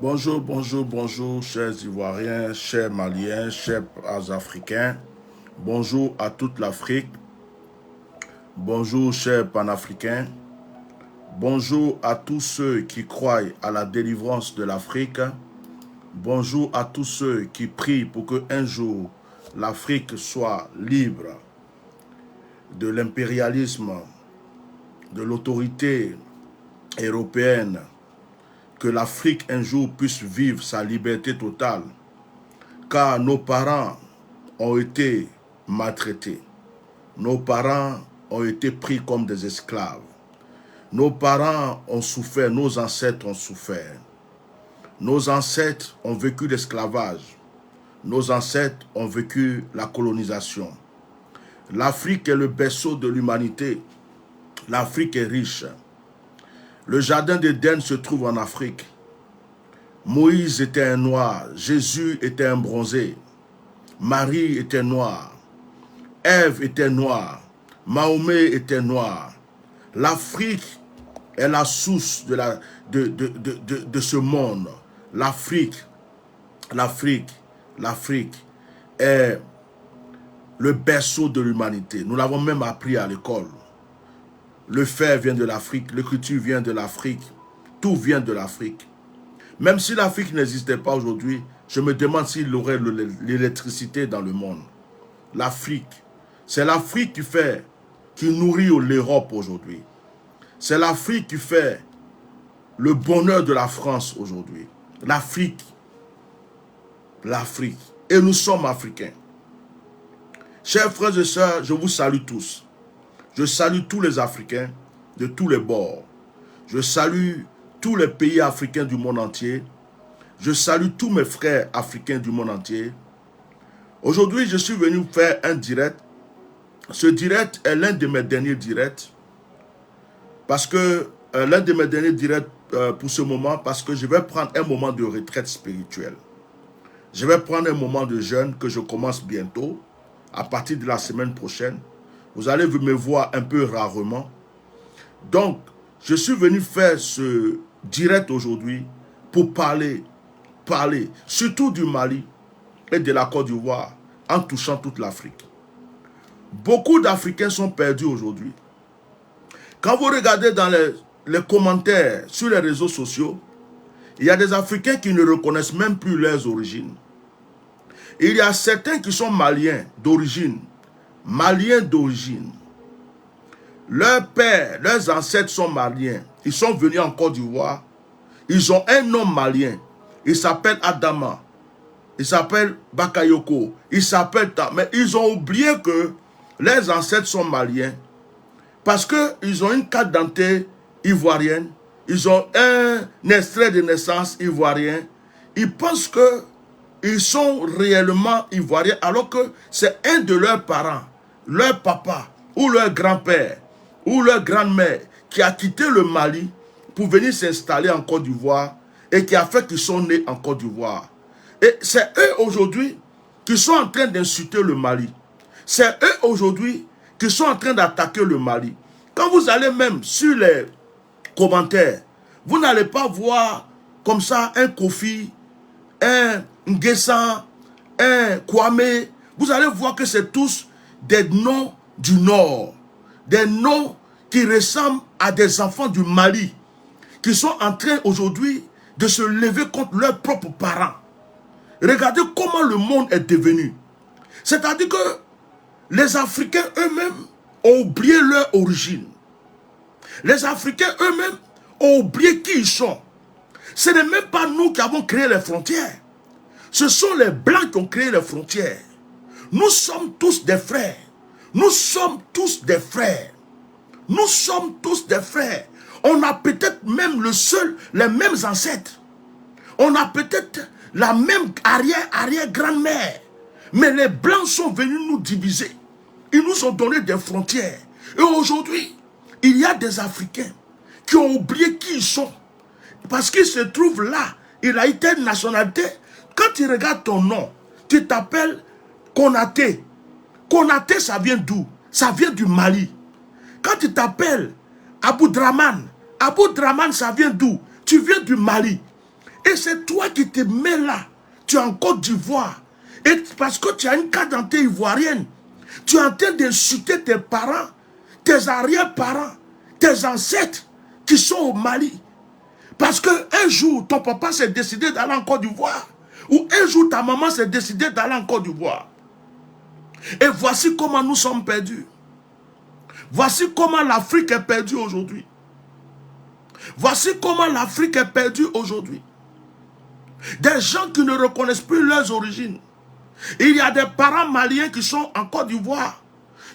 Bonjour, bonjour, bonjour, chers Ivoiriens, chers Maliens, chers Africains. Bonjour à toute l'Afrique. Bonjour, chers Panafricains. Bonjour à tous ceux qui croient à la délivrance de l'Afrique. Bonjour à tous ceux qui prient pour qu'un jour l'Afrique soit libre de l'impérialisme, de l'autorité européenne, que l'Afrique un jour puisse vivre sa liberté totale, car nos parents ont été maltraités, nos parents ont été pris comme des esclaves, nos parents ont souffert, nos ancêtres ont souffert, nos ancêtres ont vécu l'esclavage, nos ancêtres ont vécu la colonisation. L'Afrique est le berceau de l'humanité, l'Afrique est riche. Le jardin d'Éden se trouve en Afrique. Moïse était un noir, Jésus était un bronzé, Marie était noire, Ève était noire, Mahomet était noir. L'Afrique est la source de ce monde. L'Afrique est le berceau de l'humanité. Nous l'avons même appris à l'école. Le fer vient de l'Afrique, l'écriture vient de l'Afrique, tout vient de l'Afrique. Même si l'Afrique n'existait pas aujourd'hui, je me demande s'il y aurait l'électricité dans le monde. L'Afrique, c'est l'Afrique qui nourrit l'Europe aujourd'hui. C'est l'Afrique qui fait le bonheur de la France aujourd'hui. L'Afrique. Et nous sommes Africains. Chers frères et sœurs, je vous salue tous. Je salue tous les Africains de tous les bords. Je salue tous les pays africains du monde entier. Je salue tous mes frères africains du monde entier. Aujourd'hui, je suis venu faire un direct. Ce direct est l'un de mes derniers directs. Parce que, l'un de mes derniers directs pour ce moment, parce que je vais prendre un moment de retraite spirituelle. Je vais prendre un moment de jeûne que je commence bientôt, à partir de la semaine prochaine. Vous allez me voir un peu rarement. Donc, je suis venu faire ce direct aujourd'hui pour parler surtout du Mali et de la Côte d'Ivoire en touchant toute l'Afrique. Beaucoup d'Africains sont perdus aujourd'hui. Quand vous regardez dans les commentaires sur les réseaux sociaux, il y a des Africains qui ne reconnaissent même plus leurs origines. Il y a certains qui sont maliens d'origine. Leurs pères, leurs ancêtres sont maliens. Ils sont venus en Côte d'Ivoire. Ils ont un nom malien. Il s'appelle Adama. Il s'appelle Bakayoko. Il s'appelle... Mais ils ont oublié que leurs ancêtres sont maliens. Parce qu'ils ont une carte d'identité ivoirienne. Ils ont un extrait de naissance ivoirien. Ils pensent qu'ils sont réellement ivoiriens alors que c'est un de leurs parents, leur papa ou leur grand-père ou leur grand-mère qui a quitté le Mali pour venir s'installer en Côte d'Ivoire et qui a fait qu'ils sont nés en Côte d'Ivoire. Et c'est eux aujourd'hui qui sont en train d'insulter le Mali. C'est eux aujourd'hui qui sont en train d'attaquer le Mali. Quand vous allez même sur les commentaires, vous n'allez pas voir comme ça un Kofi, un Nguessan, un Kwame. Vous allez voir que c'est tous des noms du Nord. Des noms qui ressemblent à des enfants du Mali. Qui sont en train aujourd'hui de se lever contre leurs propres parents. Regardez comment le monde est devenu. C'est-à-dire que les Africains eux-mêmes ont oublié leur origine. Les Africains eux-mêmes ont oublié qui ils sont. Ce n'est même pas nous qui avons créé les frontières. Ce sont les Blancs qui ont créé les frontières. Nous sommes tous des frères. Nous sommes tous des frères. Nous sommes tous des frères. On a peut-être même les mêmes ancêtres. On a peut-être la même arrière-grand-mère. Mais les Blancs sont venus nous diviser. Ils nous ont donné des frontières. Et aujourd'hui, il y a des Africains qui ont oublié qui ils sont. Parce qu'ils se trouvent là. Il a été une nationalité. Quand tu regardes ton nom, tu t'appelles Konaté. Konaté, ça vient d'où? Ça vient du Mali. Quand tu t'appelles Abou Draman, ça vient d'où? Tu viens du Mali. Et c'est toi qui te mets là. Tu es en Côte d'Ivoire. Et parce que tu as une carte d'identité ivoirienne, tu es en train d'insulter tes parents, tes arrière-parents, tes ancêtres qui sont au Mali. Parce qu'un jour, ton papa s'est décidé d'aller en Côte d'Ivoire. Ou un jour, ta maman s'est décidée d'aller en Côte d'Ivoire. Et voici comment nous sommes perdus. Voici comment l'Afrique est perdue aujourd'hui. Voici comment l'Afrique est perdue aujourd'hui. Des gens qui ne reconnaissent plus leurs origines. Il y a des parents maliens qui sont en Côte d'Ivoire,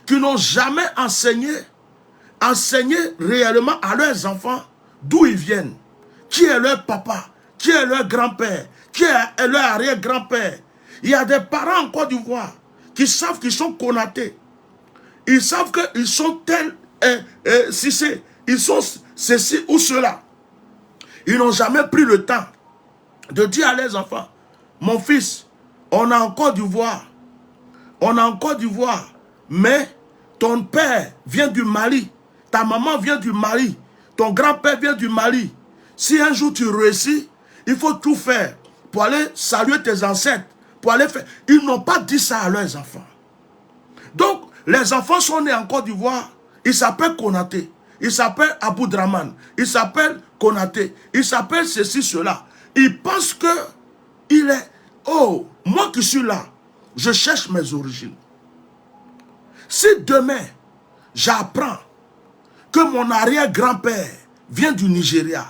qui n'ont jamais enseigné réellement à leurs enfants d'où ils viennent. Qui est leur papa, qui est leur grand-père, qui est leur arrière-grand-père. Il y a des parents en Côte d'Ivoire qui savent qu'ils sont Konaté. Ils savent qu'ils sont tels, ils sont ceci ou cela. Ils n'ont jamais pris le temps de dire à leurs enfants, mon fils, on est en Côte d'Ivoire. On est en Côte d'Ivoire. Mais ton père vient du Mali. Ta maman vient du Mali. Ton grand-père vient du Mali. Si un jour tu réussis, il faut tout faire pour aller saluer tes ancêtres. Pour aller faire. Ils n'ont pas dit ça à leurs enfants. Donc, les enfants sont nés en Côte d'Ivoire. Ils s'appellent Konaté. Ils s'appellent Abou Draman. Ils s'appellent Konaté. Ils s'appellent ceci, cela. Ils pensent que il est... Oh, moi qui suis là, je cherche mes origines. Si demain, j'apprends que mon arrière-grand-père vient du Nigeria,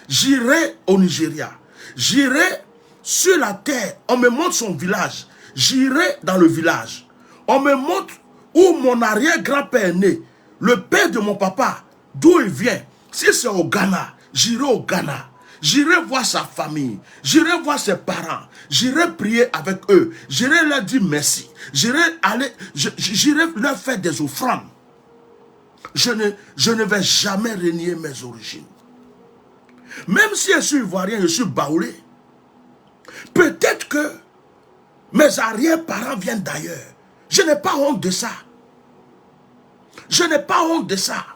j'irai au Nigeria. J'irai sur la terre. On me montre son village. J'irai dans le village. On me montre où mon arrière-grand-père est né. Le père de mon papa, d'où il vient. Si c'est au Ghana, j'irai au Ghana. J'irai voir sa famille. J'irai voir ses parents. J'irai prier avec eux. J'irai leur dire merci. J'irai leur faire des offrandes. Je ne vais jamais renier mes origines. Même si je suis ivoirien, je suis baoulé. Peut-être que mes arrière-parents viennent d'ailleurs. Je n'ai pas honte de ça. Je n'ai pas honte de ça.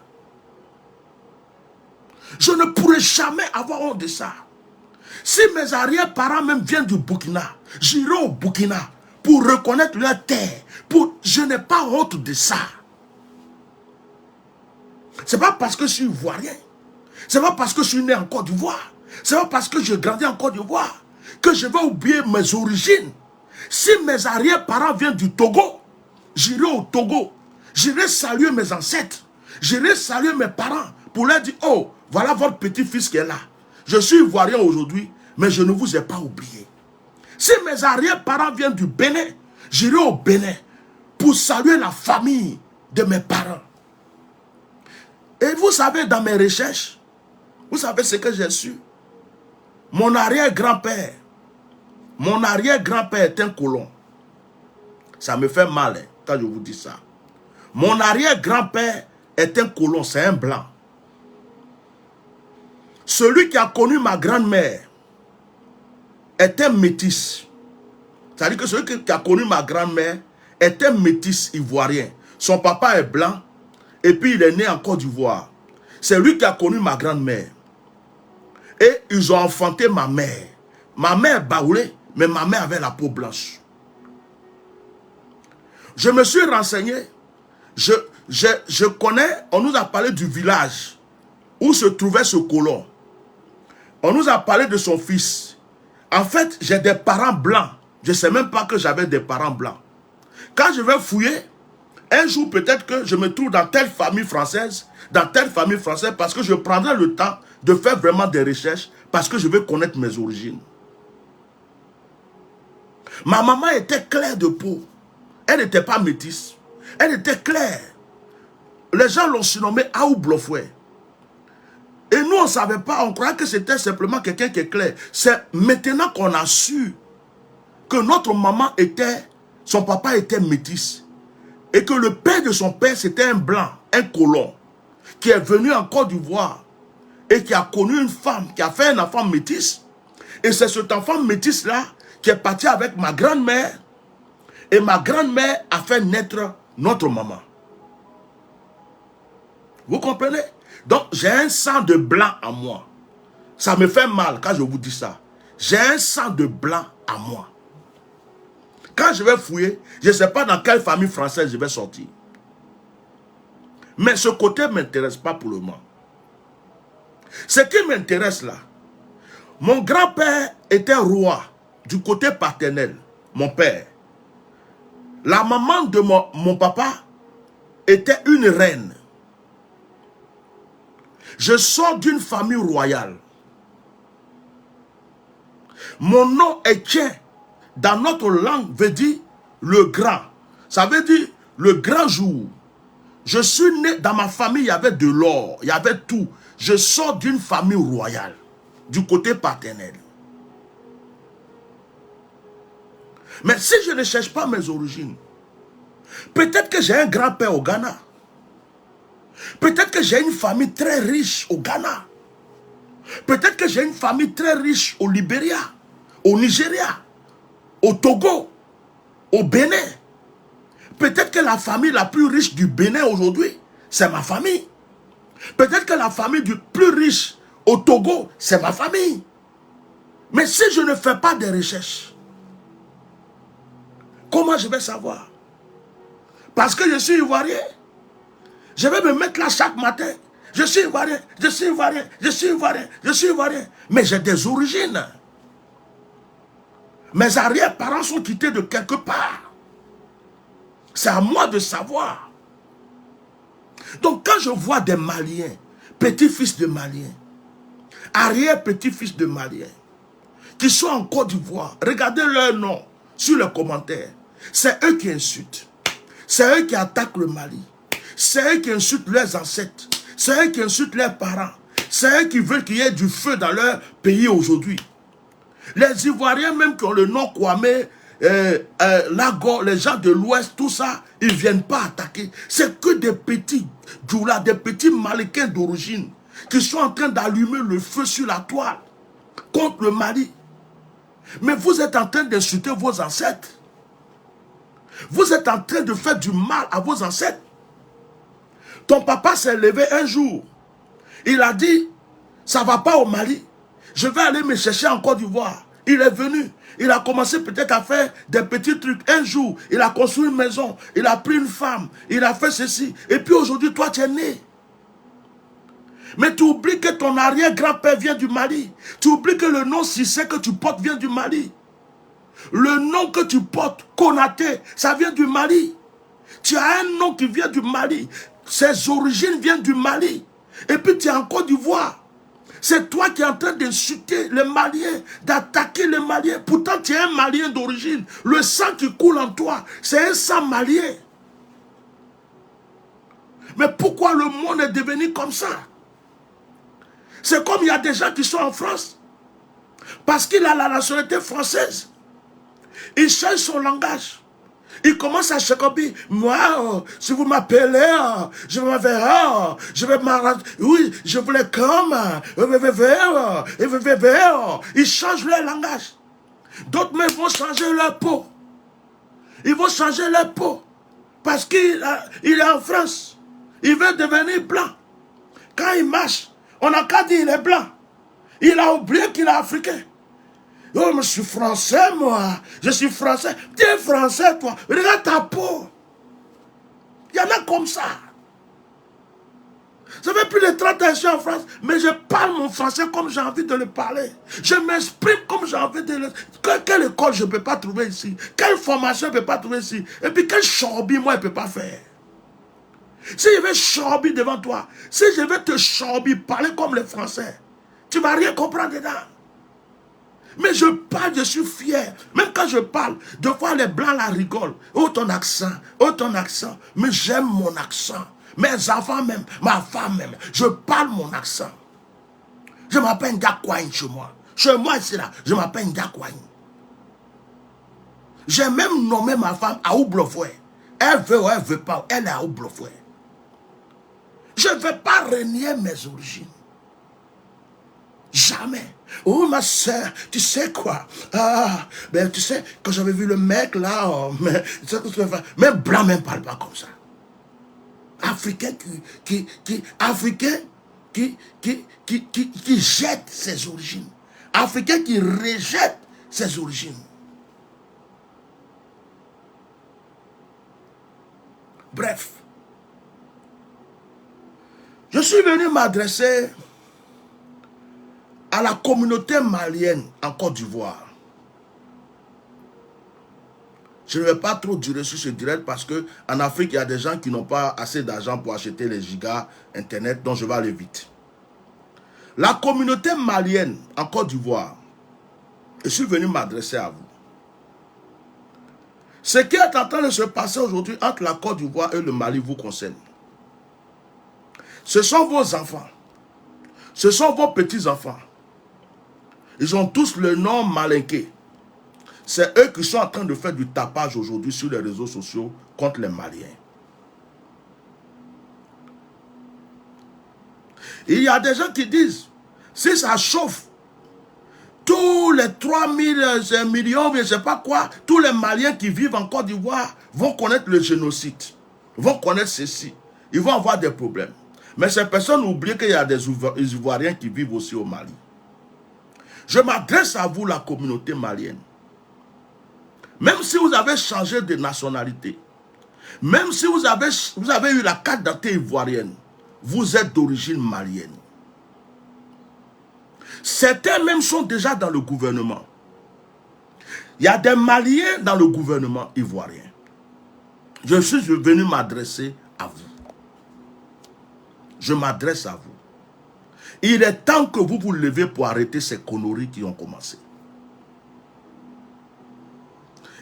Je ne pourrai jamais avoir honte de ça. Si mes arrière-parents même viennent du Burkina, j'irai au Burkina pour reconnaître leur terre. Je n'ai pas honte de ça. Ce n'est pas parce que je suis ivoirien. Ce n'est pas parce que je suis né en Côte d'Ivoire. Ce n'est pas parce que je grandis en Côte d'Ivoire que je vais oublier mes origines. Si mes arrière-parents viennent du Togo, j'irai au Togo. J'irai saluer mes ancêtres. J'irai saluer mes parents pour leur dire, oh, voilà votre petit-fils qui est là. Je suis ivoirien aujourd'hui, mais je ne vous ai pas oublié. Si mes arrière-parents viennent du Bénin, j'irai au Bénin pour saluer la famille de mes parents. Et vous savez, dans mes recherches, vous savez ce que j'ai su? Mon arrière-grand-père est un colon. Ça me fait mal hein, quand je vous dis ça. Mon arrière-grand-père est un colon, c'est un blanc. Celui qui a connu ma grand-mère est un métis. C'est-à-dire que celui qui a connu ma grand-mère est un métis ivoirien. Son papa est blanc et puis il est né en Côte d'Ivoire. C'est lui qui a connu ma grand-mère. Et ils ont enfanté ma mère. Ma mère baoulée, mais ma mère avait la peau blanche. Je me suis renseigné. Je connais, on nous a parlé du village où se trouvait ce colon. On nous a parlé de son fils. En fait, j'ai des parents blancs. Je ne sais même pas que j'avais des parents blancs. Quand je vais fouiller, un jour peut-être que je me trouve dans telle famille française, parce que je prendrai le temps de faire vraiment des recherches, parce que je veux connaître mes origines. Ma maman était claire de peau. Elle n'était pas métisse. Elle était claire. Les gens l'ont surnommée Aou Blofoué. Et nous, on ne savait pas, on croyait que c'était simplement quelqu'un qui est clair. C'est maintenant qu'on a su que notre maman était, son papa était métisse. Et que le père de son père, c'était un blanc, un colon, qui est venu en Côte d'Ivoire et qui a connu une femme, qui a fait un enfant métisse. Et c'est cet enfant métisse-là qui est parti avec ma grand-mère. Et ma grand-mère a fait naître notre maman. Vous comprenez? Donc, j'ai un sang de blanc en moi. Ça me fait mal quand je vous dis ça. J'ai un sang de blanc à moi. Quand je vais fouiller, je ne sais pas dans quelle famille française je vais sortir. Mais ce côté ne m'intéresse pas pour le moment. Ce qui m'intéresse là, mon grand-père était roi du côté paternel, mon père. La maman de mon papa était une reine. Je sors d'une famille royale. Mon nom Étienne, dans notre langue, veut dire le grand. Ça veut dire le grand jour. Je suis né, dans ma famille, il y avait de l'or, il y avait tout. Je sors d'une famille royale, du côté paternel. Mais si je ne cherche pas mes origines, peut-être que j'ai un grand-père au Ghana. Peut-être que j'ai une famille très riche au Ghana. Peut-être que j'ai une famille très riche au Libéria, au Nigeria, au Togo, au Bénin. Peut-être que la famille la plus riche du Bénin aujourd'hui, c'est ma famille. Peut-être que la famille du plus riche au Togo, c'est ma famille. Mais si je ne fais pas de recherches, comment je vais savoir? Parce que je suis ivoirien. Je vais me mettre là chaque matin. Je suis ivoirien, je suis ivoirien, je suis ivoirien, je suis ivoirien. Mais j'ai des origines. Mes arrière-parents sont quittés de quelque part. C'est à moi de savoir. Donc quand je vois des Maliens, petits-fils de Maliens, arrière-petits-fils de Maliens, qui sont en Côte d'Ivoire, regardez leur nom sur les commentaires. C'est eux qui insultent. C'est eux qui attaquent le Mali. C'est eux qui insultent leurs ancêtres. C'est eux qui insultent leurs parents. C'est eux qui veulent qu'il y ait du feu dans leur pays aujourd'hui. Les Ivoiriens même qui ont le nom Kwame, Lago, les gens de l'Ouest, tout ça, ils ne viennent pas attaquer. C'est que des petits djoulas, des petits Malicains d'origine qui sont en train d'allumer le feu sur la toile contre le Mali. Mais vous êtes en train d'insulter vos ancêtres. Vous êtes en train de faire du mal à vos ancêtres. Ton papa s'est levé un jour. Il a dit, ça ne va pas au Mali. Je vais aller me chercher en Côte d'Ivoire. Il est venu. Il a commencé peut-être à faire des petits trucs. Un jour, il a construit une maison. Il a pris une femme. Il a fait ceci. Et puis aujourd'hui, toi, tu es né. Mais tu oublies que ton arrière-grand-père vient du Mali. Tu oublies que le nom Cissé que tu portes vient du Mali. Le nom que tu portes, Konaté, ça vient du Mali. Tu as un nom qui vient du Mali. Ses origines viennent du Mali. Et puis tu es en Côte d'Ivoire. C'est toi qui es en train d'insulter les Maliens, d'attaquer les Maliens. Pourtant, tu es un Malien d'origine. Le sang qui coule en toi, c'est un sang malien. Mais pourquoi le monde est devenu comme ça? C'est comme il y a des gens qui sont en France. Parce qu'il a la nationalité française. Il change son langage. Il commence à chacoper. Moi, si vous m'appelez, je vais faire, je vais m'arranger. Oui, je voulais comme. Ils changent leur langage. D'autres même vont changer leur peau. Ils vont changer leur peau. Parce qu'il est en France. Il veut devenir blanc. Quand il marche, on n'a qu'à dire qu'il est blanc. Il a oublié qu'il est africain. Oh, je suis français, moi. Je suis français. Tu es français, toi. Regarde ta peau. Il y en a comme ça. Ça fait plus de 30 ans que je suis en France, mais je parle mon français comme j'ai envie de le parler. Je m'exprime comme j'ai envie de le... Quelle école je ne peux pas trouver ici? Quelle formation je ne peux pas trouver ici? Et puis quel chorbi, moi, je ne peux pas faire? Si je vais chorbi devant toi, si je vais te chorbi, parler comme les Français, tu ne vas rien comprendre dedans. Mais je parle, je suis fier. Même quand je parle, deux fois les blancs la rigolent. Oh ton accent, oh ton accent. Mais j'aime mon accent. Mes enfants même, ma femme même. Je parle mon accent. Je m'appelle Ndiakouaïn chez moi. Chez moi ici là, je m'appelle Ndiakouaïn. J'ai même nommé ma femme Aoublofoué. Elle veut ou elle veut pas, elle est Aoublofoué. Je ne vais pas renier mes origines. Jamais. Oh ma soeur, tu sais quoi? Ah, ben tu sais, quand j'avais vu le mec là, oh, mais, même blanc même parle pas comme ça. Africain qui jette ses origines. africain qui rejette ses origines. Bref, je suis venu m'adresser à la communauté malienne en Côte d'Ivoire. Je ne vais pas trop durer sur ce direct parce qu'en Afrique, il y a des gens qui n'ont pas assez d'argent pour acheter les gigas Internet, donc je vais aller vite. La communauté malienne en Côte d'Ivoire, je suis venu m'adresser à vous. Ce qui est en train de se passer aujourd'hui entre la Côte d'Ivoire et le Mali vous concerne. Ce sont vos enfants. Ce sont vos petits-enfants. Ils ont tous le nom malinqué. C'est eux qui sont en train de faire du tapage aujourd'hui sur les réseaux sociaux contre les Maliens. Il y a des gens qui disent, si ça chauffe, tous les 3000 millions, je ne sais pas quoi, tous les Maliens qui vivent en Côte d'Ivoire vont connaître le génocide, vont connaître ceci, ils vont avoir des problèmes. Mais ces personnes oublient qu'il y a des Ivoiriens qui vivent aussi au Mali. Je m'adresse à vous, la communauté malienne. Même si vous avez changé de nationalité, même si vous avez eu la carte d'identité ivoirienne, vous êtes d'origine malienne. Certains même sont déjà dans le gouvernement. Il y a des Maliens dans le gouvernement ivoirien. Je suis venu m'adresser à vous. Je m'adresse à vous. Il est temps que vous vous levez pour arrêter ces conneries qui ont commencé.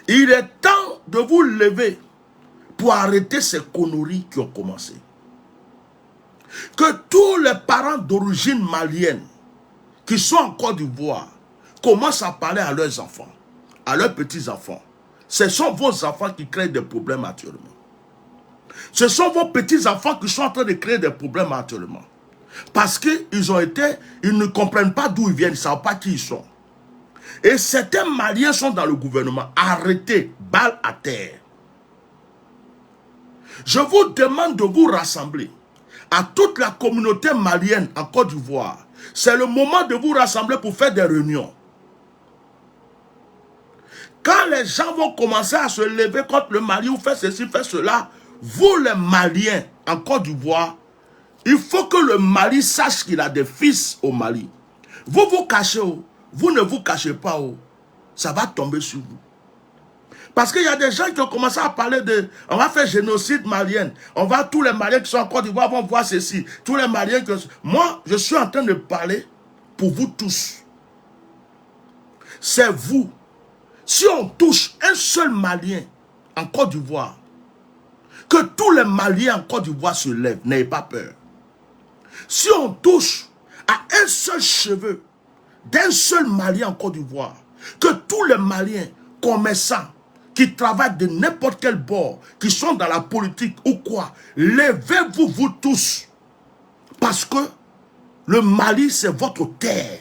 Il est temps de vous lever pour arrêter ces conneries qui ont commencé. Que tous les parents d'origine malienne qui sont en Côte d'Ivoire commencent à parler à leurs enfants, à leurs petits-enfants. Ce sont vos enfants qui créent des problèmes actuellement. Ce sont vos petits-enfants qui sont en train de créer des problèmes actuellement. Parce qu'ils ne comprennent pas d'où ils viennent, ils ne savent pas qui ils sont. Et certains Maliens sont dans le gouvernement. Arrêtez, balle à terre. Je vous demande de vous rassembler à toute la communauté malienne en Côte d'Ivoire. C'est le moment de vous rassembler pour faire des réunions. Quand les gens vont commencer à se lever contre le Mali ou faire ceci, faire cela, vous les Maliens en Côte d'Ivoire, il faut que le Mali sache qu'il a des fils au Mali. Vous vous cachez, vous ne vous cachez pas, ça va tomber sur vous. Parce qu'il y a des gens qui ont commencé à parler de, on va faire génocide malien. Tous les Maliens qui sont en Côte d'Ivoire vont voir ceci. Tous les Maliens que... Moi, je suis en train de parler pour vous tous. C'est vous. Si on touche un seul Malien en Côte d'Ivoire, que tous les Maliens en Côte d'Ivoire se lèvent, n'ayez pas peur. Si on touche à un seul cheveu d'un seul Malien en Côte d'Ivoire, que tous les Maliens commerçants qui travaillent de n'importe quel bord, qui sont dans la politique ou quoi, levez-vous vous tous. Parce que le Mali, c'est votre terre.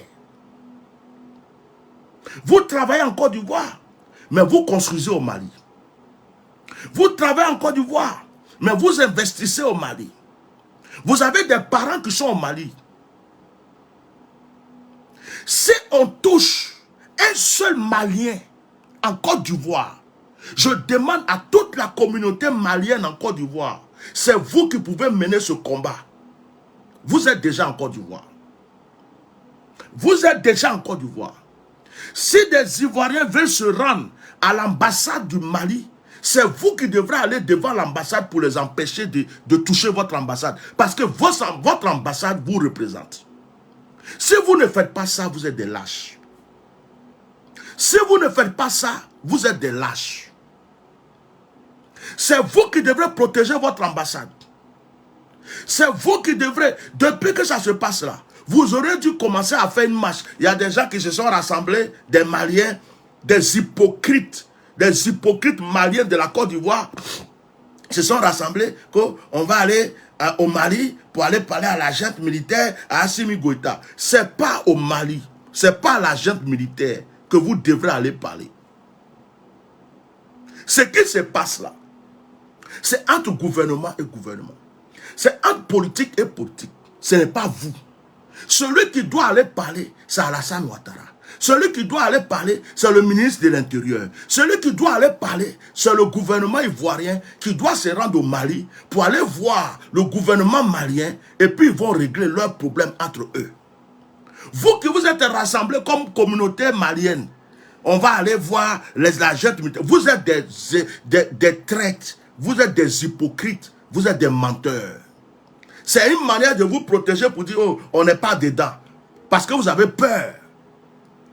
Vous travaillez en Côte d'Ivoire, mais vous construisez au Mali. Vous travaillez en Côte d'Ivoire, mais vous investissez au Mali. Vous avez des parents qui sont au Mali. Si on touche un seul Malien en Côte d'Ivoire, je demande à toute la communauté malienne en Côte d'Ivoire, c'est vous qui pouvez mener ce combat. Vous êtes déjà en Côte d'Ivoire. Vous êtes déjà en Côte d'Ivoire. Si des Ivoiriens veulent se rendre à l'ambassade du Mali, c'est vous qui devrez aller devant l'ambassade pour les empêcher de toucher votre ambassade. Parce que votre ambassade vous représente. Si vous ne faites pas ça, vous êtes des lâches. Si vous ne faites pas ça, vous êtes des lâches. C'est vous qui devrez protéger votre ambassade. C'est vous qui devrez, depuis que ça se passe là, vous aurez dû commencer à faire une marche. Il y a des gens qui se sont rassemblés, des Maliens, des hypocrites maliens de la Côte d'Ivoire, se sont rassemblés qu'on va aller au Mali pour aller parler à la junte militaire, à Assimi Goïta. C'est pas au Mali, c'est pas à la junte militaire que vous devrez aller parler. Ce qui se passe là, c'est entre gouvernement et gouvernement. C'est entre politique et politique. Ce n'est pas vous. Celui qui doit aller parler, c'est Alassane Ouattara. Celui qui doit aller parler, c'est le ministre de l'Intérieur. Celui qui doit aller parler, c'est le gouvernement ivoirien qui doit se rendre au Mali pour aller voir le gouvernement malien et puis ils vont régler leurs problèmes entre eux. Vous qui vous êtes rassemblés comme communauté malienne, on va aller voir la junte militaire. Vous êtes des traîtres, vous êtes des hypocrites, vous êtes des menteurs. C'est une manière de vous protéger pour dire, oh, on n'est pas dedans. Parce que vous avez peur.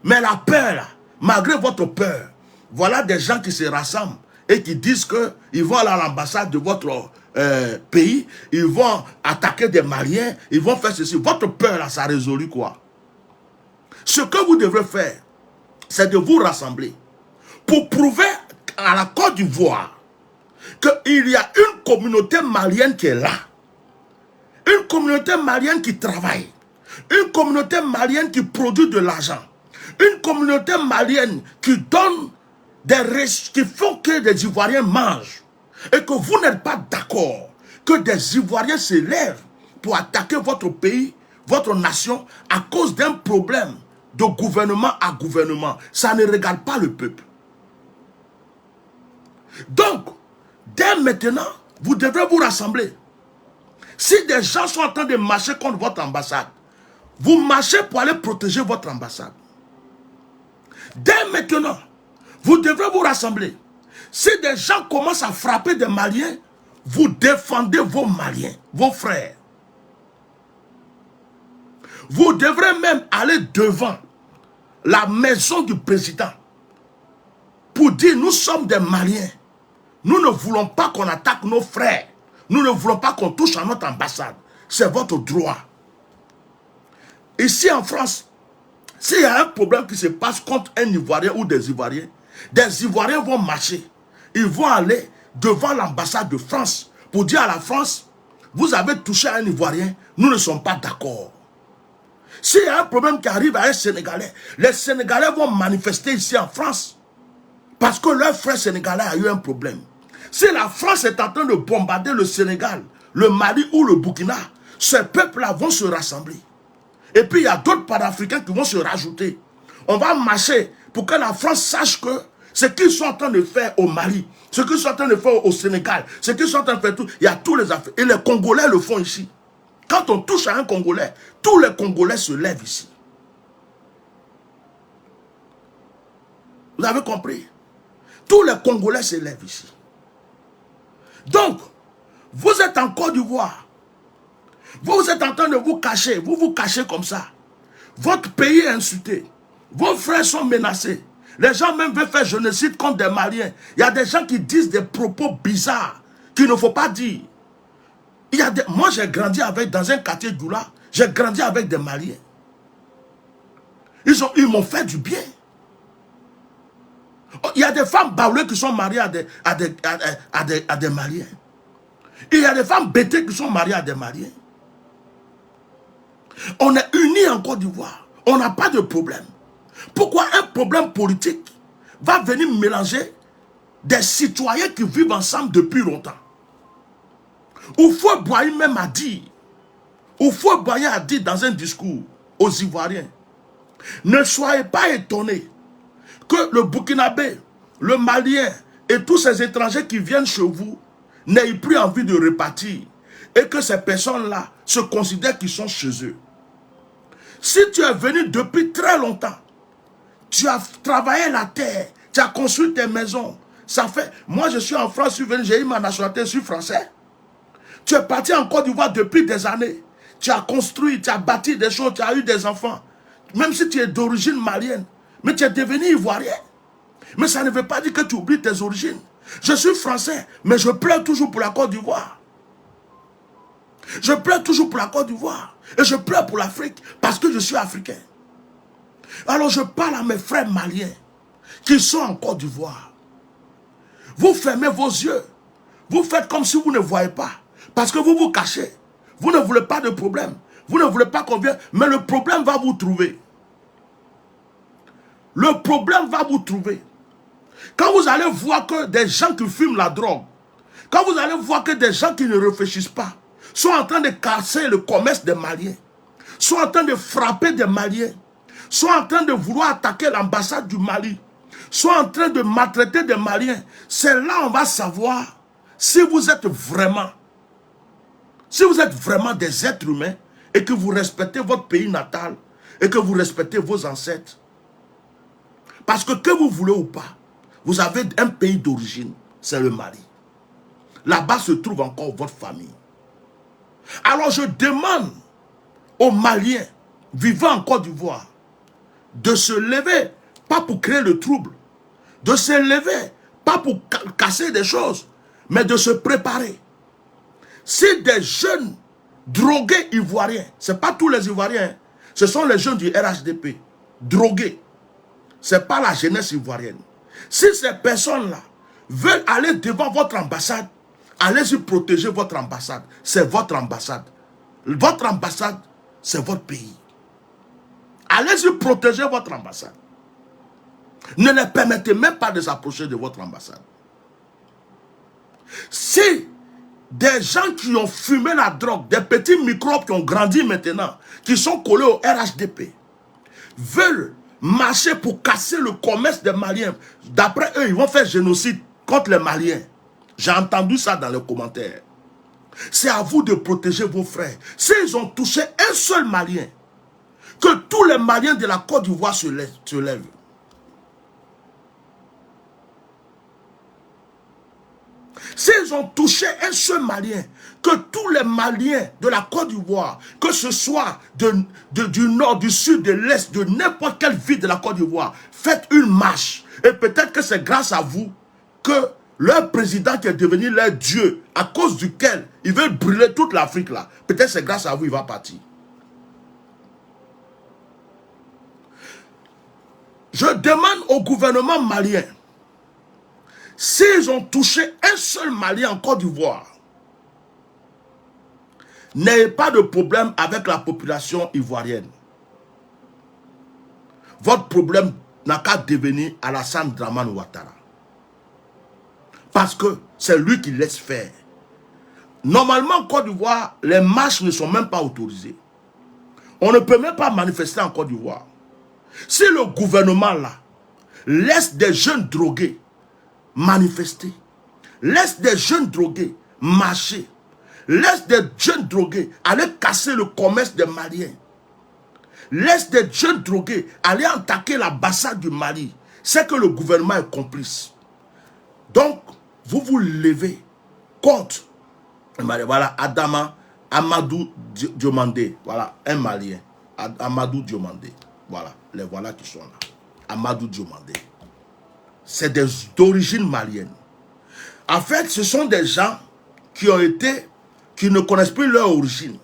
Mais la peur, là, malgré votre peur, voilà des gens qui se rassemblent et qui disent qu'ils vont aller à l'ambassade de votre pays, ils vont attaquer des Maliens, ils vont faire ceci. Votre peur, là, ça a résolu quoi? Ce que vous devrez faire, c'est de vous rassembler pour prouver à la Côte d'Ivoire qu'il y a une communauté malienne qui est là. Une communauté malienne qui travaille. Une communauté malienne qui produit de l'argent. Une communauté malienne qui donne qui font que des Ivoiriens mangent. Et que vous n'êtes pas d'accord que des Ivoiriens se lèvent pour attaquer votre pays, votre nation, à cause d'un problème de gouvernement à gouvernement. Ça ne regarde pas le peuple. Donc, dès maintenant, vous devrez vous rassembler. Si des gens sont en train de marcher contre votre ambassade, vous marchez pour aller protéger votre ambassade. Dès maintenant, vous devrez vous rassembler. Si des gens commencent à frapper des Maliens, vous défendez vos Maliens, vos frères. Vous devrez même aller devant la maison du président pour dire, nous sommes des Maliens. Nous ne voulons pas qu'on attaque nos frères. Nous ne voulons pas qu'on touche à notre ambassade. C'est votre droit. Ici en France, s'il y a un problème qui se passe contre un Ivoirien ou des Ivoiriens vont marcher. Ils vont aller devant l'ambassade de France pour dire à la France, vous avez touché à un Ivoirien, nous ne sommes pas d'accord. S'il y a un problème qui arrive à un Sénégalais, les Sénégalais vont manifester ici en France parce que leur frère sénégalais a eu un problème. Si la France est en train de bombarder le Sénégal, le Mali ou le Burkina, ces peuples-là vont se rassembler. Et puis il y a d'autres panafricains qui vont se rajouter. On va marcher pour que la France sache que ce qu'ils sont en train de faire au Mali, ce qu'ils sont en train de faire au Sénégal, ce qu'ils sont en train de faire tout, il y a tous les affaires. Et les Congolais le font ici. Quand on touche à un Congolais, tous les Congolais se lèvent ici. Vous avez compris? Tous les Congolais se lèvent ici. Donc, vous êtes en Côte d'Ivoire. Vous êtes en train de vous cacher. Vous vous cachez comme ça. Votre pays est insulté. Vos frères sont menacés. Les gens même veulent faire génocide contre des Maliens. Il y a des gens qui disent des propos bizarres qu'il ne faut pas dire. Moi, j'ai grandi dans un quartier d'Oula. J'ai grandi avec des Maliens. Ils m'ont fait du bien. Il y a des femmes baoulées qui sont mariées à des Maliens. Il y a des femmes bêtées qui sont mariées à des Maliens. On est unis en Côte d'Ivoire. On n'a pas de problème. Pourquoi un problème politique va venir mélanger des citoyens qui vivent ensemble depuis longtemps? Oufoué Boigny même a dit, Oufoué Boigny a dit dans un discours aux Ivoiriens, ne soyez pas étonnés que le Burkinabé, le Malien et tous ces étrangers qui viennent chez vous n'aient plus envie de repartir et que ces personnes-là se considèrent qu'ils sont chez eux. Si tu es venu depuis très longtemps, tu as travaillé la terre, tu as construit tes maisons, ça fait, moi je suis en France, je suis venu, j'ai eu ma nationalité, je suis français. Tu es parti en Côte d'Ivoire depuis des années, tu as construit, tu as bâti des choses, tu as eu des enfants, même si tu es d'origine malienne, mais tu es devenu ivoirien. Mais ça ne veut pas dire que tu oublies tes origines. Je suis français, mais je pleure toujours pour la Côte d'Ivoire. Je pleure toujours pour la Côte d'Ivoire. Et je pleure pour l'Afrique parce que je suis africain. Alors je parle à mes frères maliens qui sont en Côte d'Ivoire. Vous fermez vos yeux. Vous faites comme si vous ne voyez pas. Parce que vous vous cachez. Vous ne voulez pas de problème. Vous ne voulez pas qu'on vienne. Mais le problème va vous trouver. Le problème va vous trouver. Quand vous allez voir que des gens qui fument la drogue, quand vous allez voir que des gens qui ne réfléchissent pas sont en train de casser le commerce des Maliens, sont en train de frapper des Maliens, sont en train de vouloir attaquer l'ambassade du Mali, sont en train de maltraiter des Maliens, c'est là on va savoir si vous êtes vraiment des êtres humains et que vous respectez votre pays natal et que vous respectez vos ancêtres. Parce que vous voulez ou pas, vous avez un pays d'origine, c'est le Mali. Là-bas se trouve encore votre famille. Alors je demande aux Maliens vivant en Côte d'Ivoire de se lever, pas pour créer le trouble, de se lever, pas pour casser des choses, mais de se préparer. Si des jeunes drogués ivoiriens, ce n'est pas tous les Ivoiriens, ce sont les jeunes du RHDP, drogués, ce n'est pas la jeunesse ivoirienne. Si ces personnes-là veulent aller devant votre ambassade, allez-y protéger votre ambassade. C'est votre ambassade. Votre ambassade, c'est votre pays. Allez-y protéger votre ambassade. Ne les permettez même pas de s'approcher de votre ambassade. Si des gens qui ont fumé la drogue, des petits microbes qui ont grandi maintenant, qui sont collés au RHDP, veulent marcher pour casser le commerce des Maliens, d'après eux, ils vont faire génocide contre les Maliens. J'ai entendu ça dans les commentaires. C'est à vous de protéger vos frères. S'ils ont touché un seul Malien, que tous les Maliens de la Côte d'Ivoire se lèvent. S'ils ont touché un seul Malien, que tous les Maliens de la Côte d'Ivoire, que ce soit du nord, du sud, de l'est, de n'importe quelle ville de la Côte d'Ivoire, faites une marche. Et peut-être que c'est grâce à vous que leur président qui est devenu leur Dieu, à cause duquel ils veulent brûler toute l'Afrique là, peut-être c'est grâce à vous il va partir. Je demande au gouvernement malien, s'ils ont touché un seul Malien en Côte d'Ivoire, n'ayez pas de problème avec la population ivoirienne. Votre problème n'a qu'à devenir Alassane Dramane Ouattara. Parce que c'est lui qui laisse faire. Normalement, en Côte d'Ivoire, les marches ne sont même pas autorisées. On ne peut même pas manifester en Côte d'Ivoire. Si le gouvernement là laisse des jeunes drogués manifester, laisse des jeunes drogués marcher, laisse des jeunes drogués aller casser le commerce des Maliens, laisse des jeunes drogués aller attaquer l'ambassade du Mali, c'est que le gouvernement est complice. Donc, vous vous levez contre, voilà, Amadou Diomandé, voilà, un Malien, Amadou Diomandé, voilà, les voilà qui sont là, Amadou Diomandé. C'est d'origine malienne. En fait, ce sont des gens qui ne connaissent plus leur origine.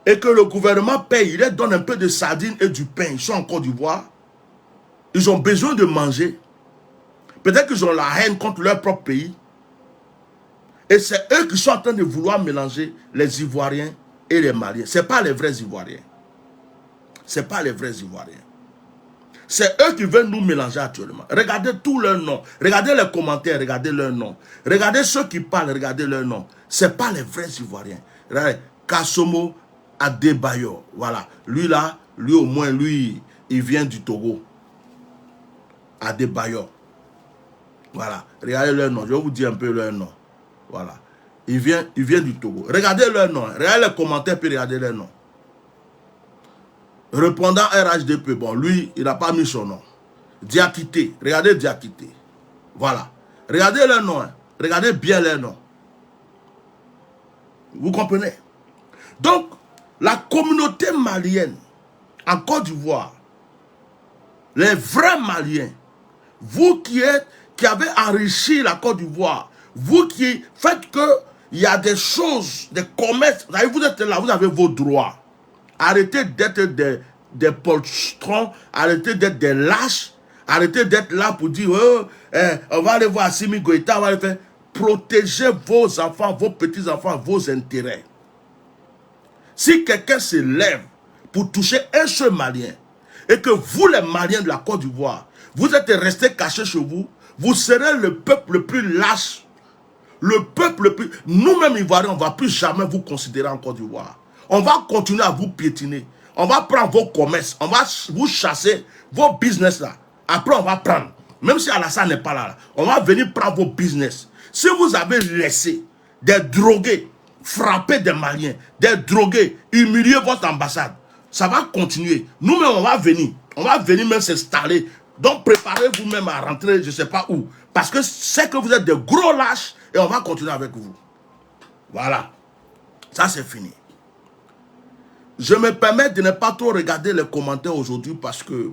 Et que le gouvernement paye, il leur donne un peu de sardines et du pain. Ils sont en Côte d'Ivoire. Ils ont besoin de manger. Peut-être qu'ils ont la haine contre leur propre pays. Et c'est eux qui sont en train de vouloir mélanger les Ivoiriens et les Maliens. Ce n'est pas les vrais Ivoiriens. Ce n'est pas les vrais Ivoiriens. C'est eux qui veulent nous mélanger actuellement. Regardez tous leurs noms. Regardez les commentaires, regardez leurs noms. Regardez ceux qui parlent, regardez leurs noms. Ce n'est pas les vrais Ivoiriens. Regardez, Kassomo Adebayo. Voilà. Lui là, lui au moins, lui, il vient du Togo. Adebayo. Voilà. Regardez leurs noms. Je vais vous dire un peu leurs noms. Voilà. Il vient du Togo. Regardez leurs noms. Regardez les commentaires puis regardez leurs noms. Répondant RHDP, bon, lui, il n'a pas mis son nom. Diakité, regardez Diakité. Voilà. Regardez leur nom, hein. Regardez bien leur nom. Vous comprenez? Donc, la communauté malienne, en Côte d'Ivoire, les vrais Maliens, vous qui avez enrichi la Côte d'Ivoire, vous qui faites qu'il y a des choses, des commerces, vous êtes là, vous avez vos droits. Arrêtez d'être des polstrons, arrêtez d'être des lâches, arrêtez d'être là pour dire oh, on va aller voir Assimi Goïta, on va aller faire. Protégez vos enfants, vos petits-enfants, vos intérêts. Si quelqu'un se lève pour toucher un seul Malien, et que vous, les Maliens de la Côte d'Ivoire, vous êtes restés cachés chez vous, vous serez le peuple le plus lâche, le peuple le plus... Nous-mêmes, Ivoiriens, on ne va plus jamais vous considérer en Côte d'Ivoire. On va continuer à vous piétiner. On va prendre vos commerces, on va vous chasser, vos business là. Après, on va prendre. Même si Alassane n'est pas là, on va venir prendre vos business. Si vous avez laissé des drogués frapper des Maliens, des drogués humilier votre ambassade, ça va continuer. Nous-mêmes, on va venir même s'installer. Donc, préparez-vous même à rentrer, je ne sais pas où. Parce que c'est que vous êtes des gros lâches et on va continuer avec vous. Voilà. Ça, c'est fini. Je me permets de ne pas trop regarder les commentaires aujourd'hui parce que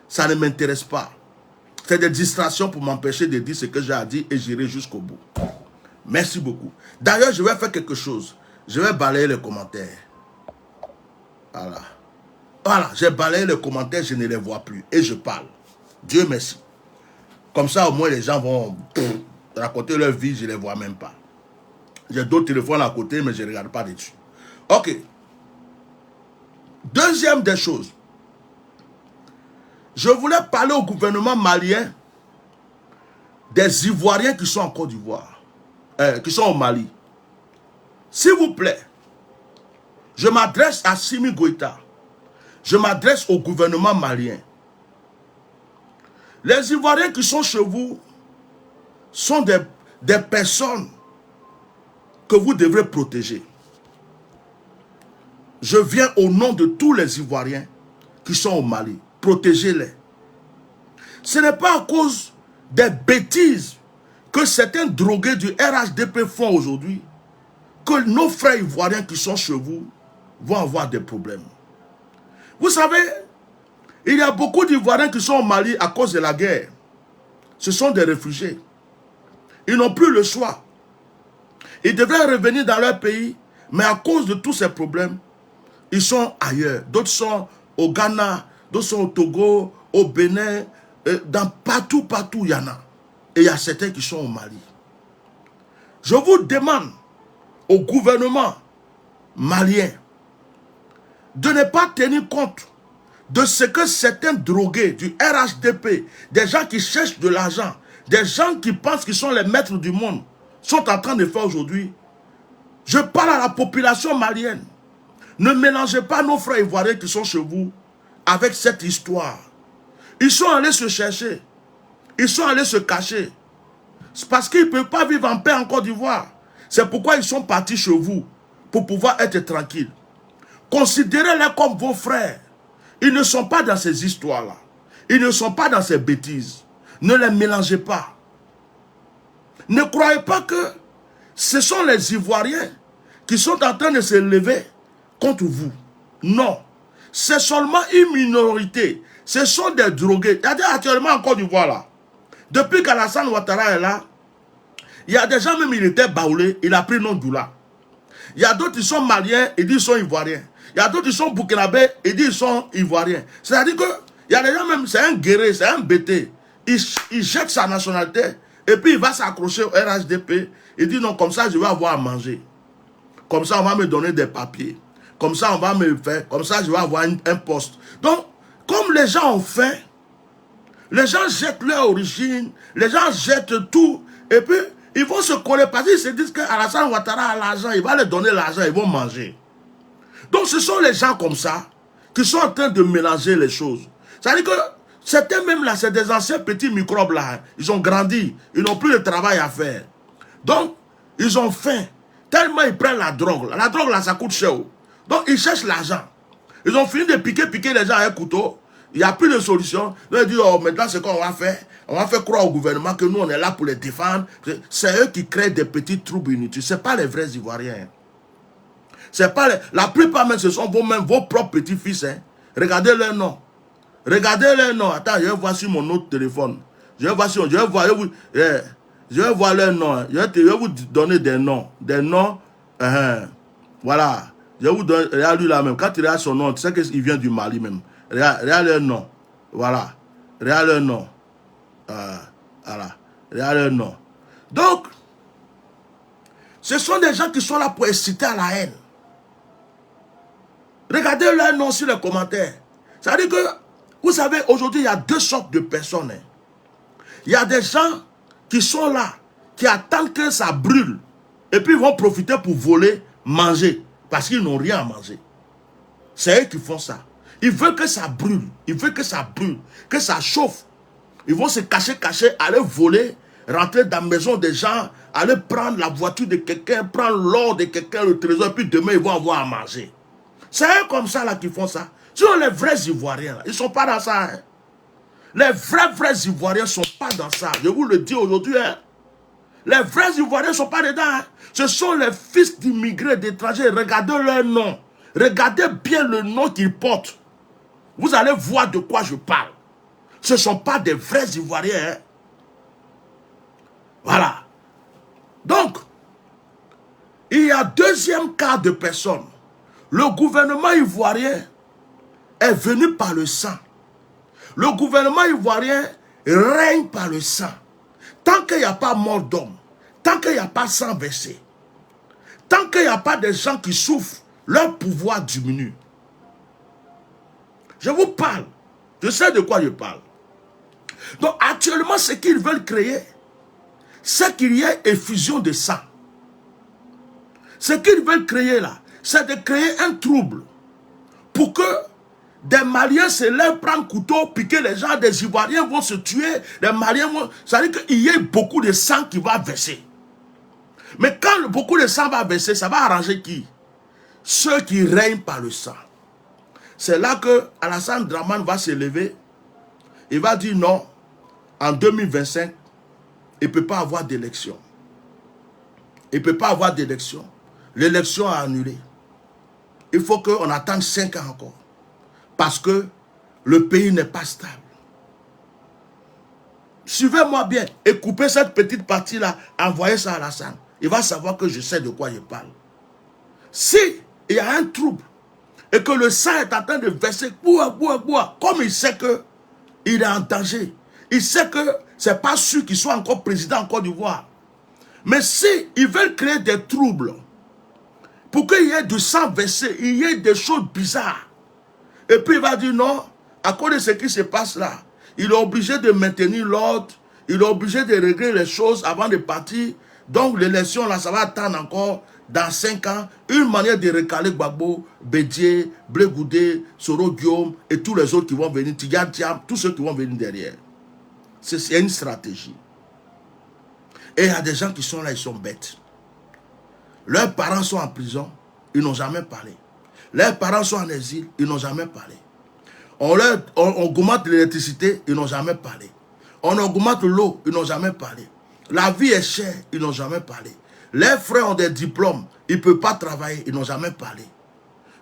ça ne m'intéresse pas. C'est des distractions pour m'empêcher de dire ce que j'ai à dire et j'irai jusqu'au bout. Merci beaucoup. D'ailleurs, je vais faire quelque chose. Je vais balayer les commentaires. Voilà. Voilà, j'ai balayé les commentaires, je ne les vois plus. Et je parle. Dieu merci. Comme ça, au moins, les gens vont raconter leur vie, je ne les vois même pas. J'ai d'autres téléphones à côté, mais je ne regarde pas dessus. Ok. Deuxième des choses. Je voulais parler au gouvernement malien des Ivoiriens qui sont en Côte d'Ivoire, qui sont au Mali. S'il vous plaît, je m'adresse à Simi Goïta. Je m'adresse au gouvernement malien. Les Ivoiriens qui sont chez vous sont des personnes que vous devrez protéger. Je viens au nom de tous les Ivoiriens qui sont au Mali. Protégez-les. Ce n'est pas à cause des bêtises que certains drogués du RHDP font aujourd'hui que nos frères ivoiriens qui sont chez vous vont avoir des problèmes. Vous savez, il y a beaucoup d'Ivoiriens qui sont au Mali à cause de la guerre. Ce sont des réfugiés. Ils n'ont plus le choix. Ils devraient revenir dans leur pays, mais à cause de tous ces problèmes, ils sont ailleurs. D'autres sont au Ghana, d'autres sont au Togo, au Bénin, partout il y en a. Et il y a certains qui sont au Mali. Je vous demande au gouvernement malien de ne pas tenir compte de ce que certains drogués du RHDP, des gens qui cherchent de l'argent, des gens qui pensent qu'ils sont les maîtres du monde, sont en train de faire aujourd'hui. Je parle à la population malienne. Ne mélangez pas nos frères ivoiriens qui sont chez vous avec cette histoire. Ils sont allés se chercher. Ils sont allés se cacher. C'est parce qu'ils ne peuvent pas vivre en paix en Côte d'Ivoire. C'est pourquoi ils sont partis chez vous, pour pouvoir être tranquilles. Considérez-les comme vos frères. Ils ne sont pas dans ces histoires-là. Ils ne sont pas dans ces bêtises. Ne les mélangez pas. Ne croyez pas que ce sont les Ivoiriens qui sont en train de se lever contre vous. Non. C'est seulement une minorité. Ce sont des drogués. Il y a actuellement en Côte d'Ivoire là. Depuis qu'Alassane Ouattara est là, il y a des gens même, il était baoulé, il a pris nom d'Oula. Il y a d'autres qui sont maliens, ils disent qu'ils sont ivoiriens. Il y a d'autres qui sont burkinabés, ils disent qu'ils sont ivoiriens. C'est-à-dire que, il y a des gens même, c'est un guerrier, c'est un bêté. Il jette sa nationalité, et puis il va s'accrocher au RHDP. Il dit non, comme ça, je vais avoir à manger. Comme ça, on va me donner des papiers. Comme ça, on va me faire. Comme ça, je vais avoir un poste. Donc, comme les gens ont faim, les gens jettent leur origine, les gens jettent tout, et puis ils vont se coller parce qu'ils se disent qu'Alassane Ouattara a l'argent, il va leur donner l'argent, ils vont manger. Donc ce sont les gens comme ça qui sont en train de mélanger les choses. C'est-à-dire que certains même là, c'est des anciens petits microbes là, hein. Ils ont grandi, ils n'ont plus de travail à faire. Donc, ils ont faim. Tellement ils prennent la drogue. La drogue là, ça coûte cher. Donc ils cherchent l'argent. Ils ont fini de piquer les gens avec un couteau. Il n'y a plus de solution. Donc ils disent, oh, maintenant c'est quoi on va faire? On va faire croire au gouvernement que nous on est là pour les défendre. C'est eux qui créent des petits troubles inutiles. Ce n'est pas les vrais Ivoiriens. C'est pas la plupart même ce sont vos propres petits-fils. Hein. Regardez leur nom. Regardez leur nom. Attends, je vais voir sur mon autre téléphone. Je vais voir leur nom. Je vais vous donner des noms. Des noms. Voilà. Je vais vous donner. Regarde lui là même. Quand tu regardes son nom, tu sais qu'il vient du Mali même. Regarde leur nom. Voilà. Regarde leur nom. Voilà. Regarde leur nom. Donc, ce sont des gens qui sont là pour inciter à la haine. Regardez leur nom sur les commentaires. Ça veut dire que, vous savez, aujourd'hui, il y a deux sortes de personnes. Hein. Il y a des gens qui sont là, qui attendent que ça brûle. Et puis ils vont profiter pour voler, manger. Parce qu'ils n'ont rien à manger. C'est eux qui font ça. Ils veulent que ça brûle. Ils veulent que ça brûle. Que ça chauffe. Ils vont se cacher, aller voler, rentrer dans la maison des gens, aller prendre la voiture de quelqu'un, prendre l'or de quelqu'un, le trésor, puis demain ils vont avoir à manger. C'est eux comme ça là qui font ça. Sinon les vrais Ivoiriens, là, ils ne sont pas dans ça. Hein. Les vrais Ivoiriens ne sont pas dans ça. Je vous le dis aujourd'hui. Hein. Les vrais Ivoiriens ne sont pas dedans. Hein. Ce sont les fils d'immigrés, d'étrangers. Regardez leur nom. Regardez bien le nom qu'ils portent. Vous allez voir de quoi je parle. Ce ne sont pas des vrais Ivoiriens. Hein. Voilà. Donc, il y a deuxième cas de personnes. Le gouvernement ivoirien est venu par le sang. Le gouvernement ivoirien règne par le sang. Tant qu'il n'y a pas mort d'homme, tant qu'il n'y a pas sang versé, tant qu'il n'y a pas de gens qui souffrent, leur pouvoir diminue. Je vous parle. Je sais de quoi je parle. Donc actuellement, ce qu'ils veulent créer, c'est qu'il y ait effusion de sang. Ce qu'ils veulent créer là, c'est de créer un trouble pour que des Maliens se lèvent, prendre couteau, piquer les gens, des Ivoiriens vont se tuer, des Maliens vont... Ça veut dire qu'il y ait beaucoup de sang qui va verser. Mais quand beaucoup de sang va verser, ça va arranger qui? Ceux qui règnent par le sang. C'est là que Alassane Dramane va se lever. Il va dire non, en 2025, il ne peut pas avoir d'élection. Il ne peut pas avoir d'élection. L'élection a annulé. Il faut qu'on attende 5 ans encore. Parce que le pays n'est pas stable. Suivez-moi bien et coupez cette petite partie-là, envoyez ça à Alassane. Il va savoir que je sais de quoi je parle. Si il y a un trouble et que le sang est en train de verser, comme il sait qu'il est en danger, il sait que ce n'est pas sûr qu'il soit encore président en Côte d'Ivoire. Mais si ils veulent créer des troubles, pour qu'il y ait du sang versé, il y ait des choses bizarres, et puis il va dire non, à cause de ce qui se passe là, il est obligé de maintenir l'ordre, il est obligé de régler les choses avant de partir. Donc l'élection là, ça va attendre encore dans 5 ans, une manière de recaler Gbagbo, Bédié, Blé Goudé, Soro Guillaume et tous les autres qui vont venir, Tiga Diam, tous ceux qui vont venir derrière. C'est une stratégie. Et il y a des gens qui sont là, ils sont bêtes. Leurs parents sont en prison, ils n'ont jamais parlé. Leurs parents sont en exil, ils n'ont jamais parlé. On augmente l'électricité, ils n'ont jamais parlé. On augmente l'eau, ils n'ont jamais parlé. La vie est chère, ils n'ont jamais parlé. Leurs frères ont des diplômes, ils ne peuvent pas travailler, ils n'ont jamais parlé.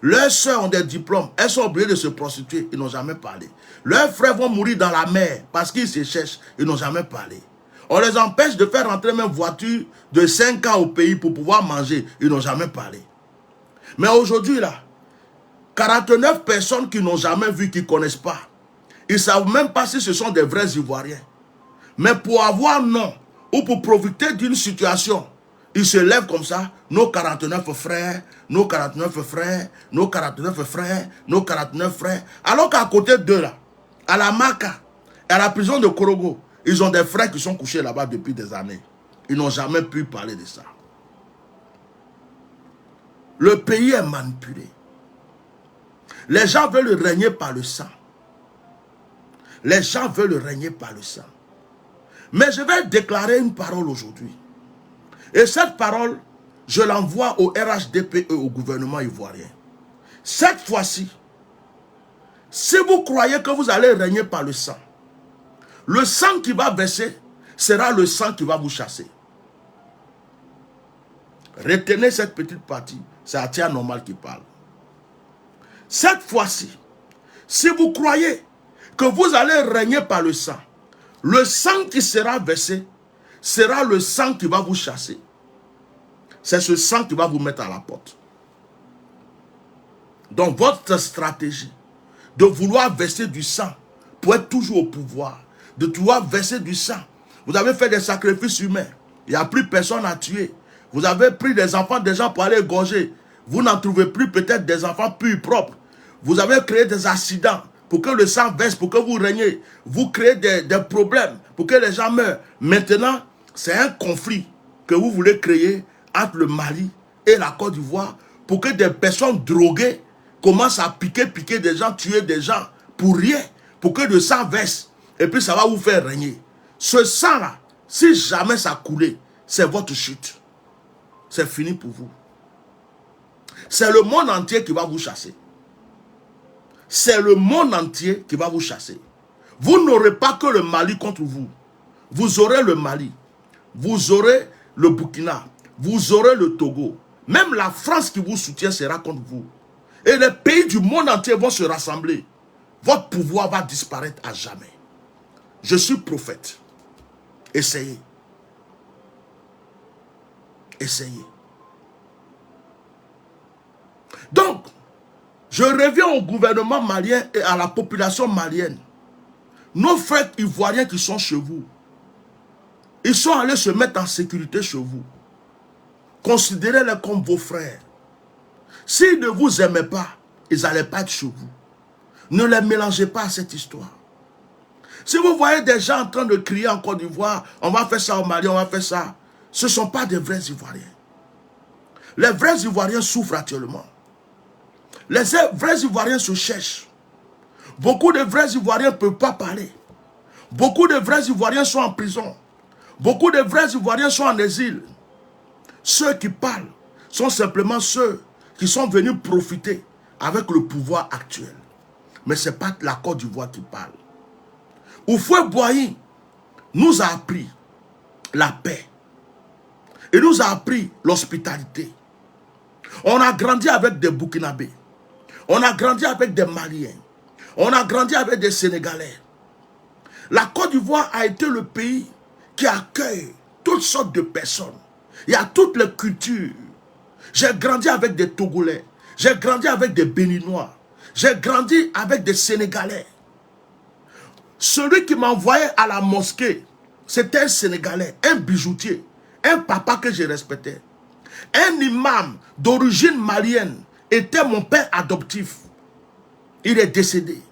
Leurs soeurs ont des diplômes, elles sont obligées de se prostituer, ils n'ont jamais parlé. Leurs frères vont mourir dans la mer parce qu'ils se cherchent, ils n'ont jamais parlé. On les empêche de faire rentrer même voiture de 5 ans au pays pour pouvoir manger, ils n'ont jamais parlé. Mais aujourd'hui là, 49 personnes qui n'ont jamais vu, qui ne connaissent pas. Ils ne savent même pas si ce sont des vrais Ivoiriens. Mais pour avoir nom, ou pour profiter d'une situation, ils se lèvent comme ça, nos 49 frères, nos 49 frères, nos 49 frères, nos 49 frères. Alors qu'à côté d'eux là, à la Maka, à la prison de Korogo, ils ont des frères qui sont couchés là-bas depuis des années. Ils n'ont jamais pu parler de ça. Le pays est manipulé. Les gens veulent régner par le sang. Les gens veulent régner par le sang. Mais je vais déclarer une parole aujourd'hui. Et cette parole, je l'envoie au RHDP et au gouvernement ivoirien. Cette fois-ci, si vous croyez que vous allez régner par le sang qui va verser sera le sang qui va vous chasser. Retenez cette petite partie, c'est Atia Normal qui parle. Cette fois-ci, si vous croyez que vous allez régner par le sang qui sera versé sera le sang qui va vous chasser. C'est ce sang qui va vous mettre à la porte. Donc votre stratégie de vouloir verser du sang pour être toujours au pouvoir, de vouloir verser du sang. Vous avez fait des sacrifices humains. Il n'y a plus personne à tuer. Vous avez pris des enfants des gens pour aller égorger. Vous n'en trouvez plus peut-être des enfants purs propres. Vous avez créé des accidents pour que le sang verse, pour que vous régniez. Vous créez des problèmes pour que les gens meurent. Maintenant, c'est un conflit que vous voulez créer entre le Mali et la Côte d'Ivoire pour que des personnes droguées commence à piquer des gens, tuer des gens, pour rien, pour que le sang verse, et puis ça va vous faire régner. Ce sang-là, si jamais ça coulait, c'est votre chute. C'est fini pour vous. C'est le monde entier qui va vous chasser. C'est le monde entier qui va vous chasser. Vous n'aurez pas que le Mali contre vous. Vous aurez le Mali. Vous aurez le Burkina. Vous aurez le Togo. Même la France qui vous soutient sera contre vous. Et les pays du monde entier vont se rassembler. Votre pouvoir va disparaître à jamais. Je suis prophète. Essayez. Essayez. Donc, je reviens au gouvernement malien et à la population malienne. Nos frères ivoiriens qui sont chez vous, ils sont allés se mettre en sécurité chez vous. Considérez-les comme vos frères. S'ils ne vous aimaient pas, ils n'allaient pas être chez vous. Ne les mélangez pas à cette histoire. Si vous voyez des gens en train de crier en Côte d'Ivoire, on va faire ça au Mali, on va faire ça, ce ne sont pas des vrais Ivoiriens. Les vrais Ivoiriens souffrent actuellement. Les vrais Ivoiriens se cherchent. Beaucoup de vrais Ivoiriens ne peuvent pas parler. Beaucoup de vrais Ivoiriens sont en prison. Beaucoup de vrais Ivoiriens sont en exil. Ceux qui parlent sont simplement ceux qui sont venus profiter avec le pouvoir actuel. Mais ce n'est pas la Côte d'Ivoire qui parle. Houphouët-Boigny nous a appris la paix. Il nous a appris l'hospitalité. On a grandi avec des Burkinabés. On a grandi avec des Maliens. On a grandi avec des Sénégalais. La Côte d'Ivoire a été le pays qui accueille toutes sortes de personnes. Il y a toutes les cultures. J'ai grandi avec des Togolais. J'ai grandi avec des Béninois. J'ai grandi avec des Sénégalais. Celui qui m'envoyait à la mosquée, c'était un Sénégalais, un bijoutier, un papa que je respectais. Un imam d'origine malienne était mon père adoptif. Il est décédé.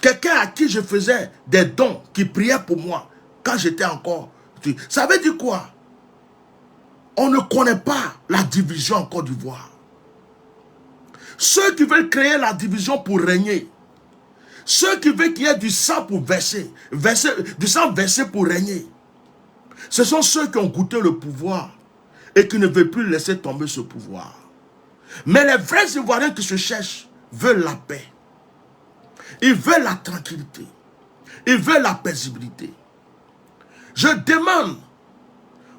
Quelqu'un à qui je faisais des dons, qui priait pour moi, quand j'étais encore... Ça veut dire quoi? On ne connaît pas la division en Côte d'Ivoire. Ceux qui veulent créer la division pour régner, ceux qui veulent qu'il y ait du sang pour verser, du sang versé pour régner, ce sont ceux qui ont goûté le pouvoir et qui ne veulent plus laisser tomber ce pouvoir. Mais les vrais Ivoiriens qui se cherchent veulent la paix. Ils veulent la tranquillité. Ils veulent la paisibilité. Je demande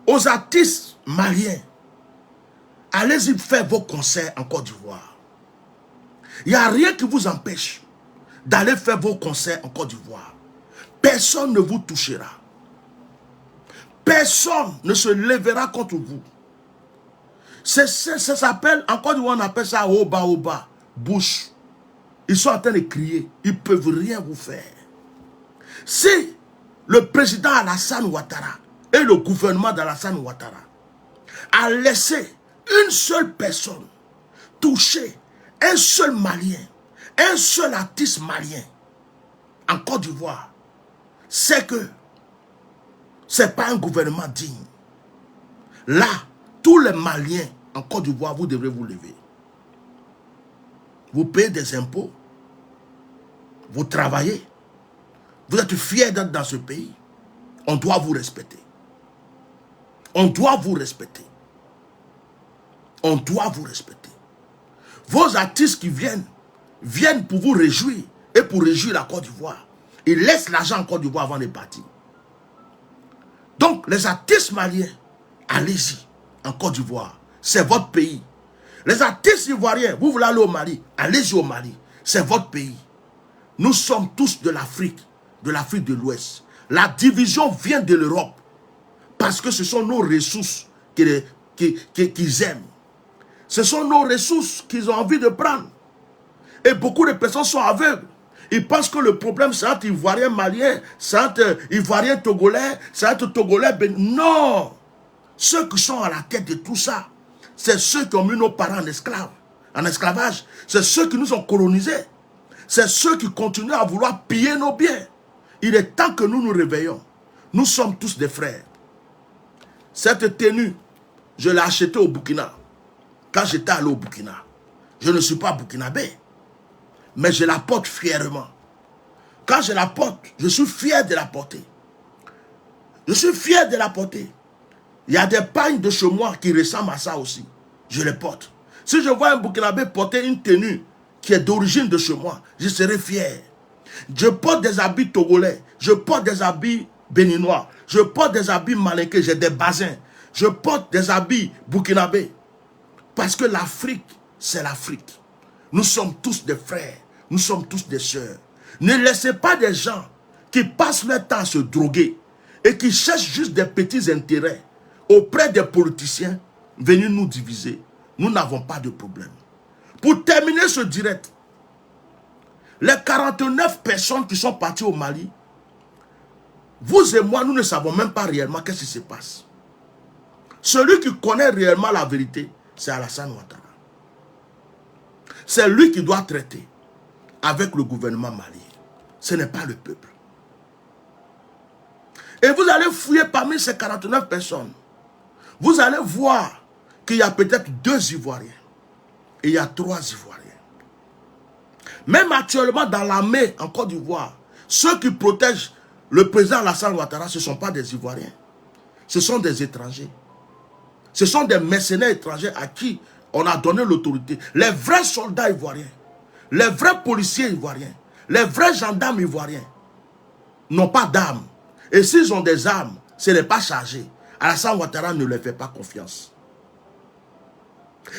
aux artistes maliens, allez-y faire vos concerts en Côte d'Ivoire. Il n'y a rien qui vous empêche d'aller faire vos concerts en Côte d'Ivoire. Personne ne vous touchera. Personne ne se lèvera contre vous. Ça s'appelle, en Côte d'Ivoire on appelle ça Oba Oba, bouche. Ils sont en train de crier, ils ne peuvent rien vous faire. Si le président Alassane Ouattara et le gouvernement d'Alassane Ouattara a laissé une seule personne toucher un seul Malien, un seul artiste malien en Côte d'Ivoire, c'est que ce n'est pas un gouvernement digne. Là, tous les Maliens en Côte d'Ivoire, vous devrez vous lever. Vous payez des impôts, vous travaillez, vous êtes fiers d'être dans ce pays. On doit vous respecter. On doit vous respecter. On doit vous respecter. Vos artistes qui viennent pour vous réjouir et pour réjouir la Côte d'Ivoire. Ils laissent l'argent en Côte d'Ivoire avant de partir. Donc, les artistes maliens, allez-y en Côte d'Ivoire. C'est votre pays. Les artistes ivoiriens, vous voulez aller au Mali, allez-y au Mali. C'est votre pays. Nous sommes tous de l'Afrique de l'Ouest. La division vient de l'Europe. Parce que ce sont nos ressources qu'ils aiment. Ce sont nos ressources qu'ils ont envie de prendre. Et beaucoup de personnes sont aveugles. Ils pensent que le problème c'est entre Ivoiriens maliens, c'est entre Ivoiriens togolais, c'est entre Togolais. Non! Ceux qui sont à la tête de tout ça, c'est ceux qui ont mis nos parents en esclavage. C'est ceux qui nous ont colonisés. C'est ceux qui continuent à vouloir piller nos biens. Il est temps que nous nous réveillons. Nous sommes tous des frères. Cette tenue, je l'ai achetée au Burkina. quand j'étais allé au Burkina. Je ne suis pas burkinabé, mais je la porte fièrement. Quand je la porte, je suis fier de la porter. Je suis fier de la porter. Il y a des pagnes de chez moi qui ressemblent à ça aussi. Je les porte. Si je vois un Burkinabé porter une tenue qui est d'origine de chez moi, je serai fier. Je porte des habits togolais, je porte des habits béninois, je porte des habits malinqués, j'ai des basins, je porte des habits burkinabés. Parce que l'Afrique, c'est l'Afrique. Nous sommes tous des frères, nous sommes tous des sœurs. Ne laissez pas des gens qui passent leur temps à se droguer et qui cherchent juste des petits intérêts auprès des politiciens venir nous diviser. Nous n'avons pas de problème. Pour terminer ce direct, les 49 personnes qui sont parties au Mali, vous et moi, nous ne savons même pas réellement qu'est-ce qui se passe. Celui qui connaît réellement la vérité, c'est Alassane Ouattara. C'est lui qui doit traiter avec le gouvernement malien. Ce n'est pas le peuple. Et vous allez fouiller parmi ces 49 personnes. Vous allez voir qu'il y a peut-être 2 Ivoiriens. Et il y a 3 Ivoiriens. Même actuellement dans l'armée en Côte d'Ivoire, ceux qui protègent le président Alassane Ouattara, ce ne sont pas des Ivoiriens. Ce sont des étrangers. Ce sont des mercenaires étrangers à qui on a donné l'autorité. Les vrais soldats ivoiriens, les vrais policiers ivoiriens, les vrais gendarmes ivoiriens n'ont pas d'armes. Et s'ils ont des armes, ce n'est pas chargé. Alassane Ouattara ne leur fait pas confiance.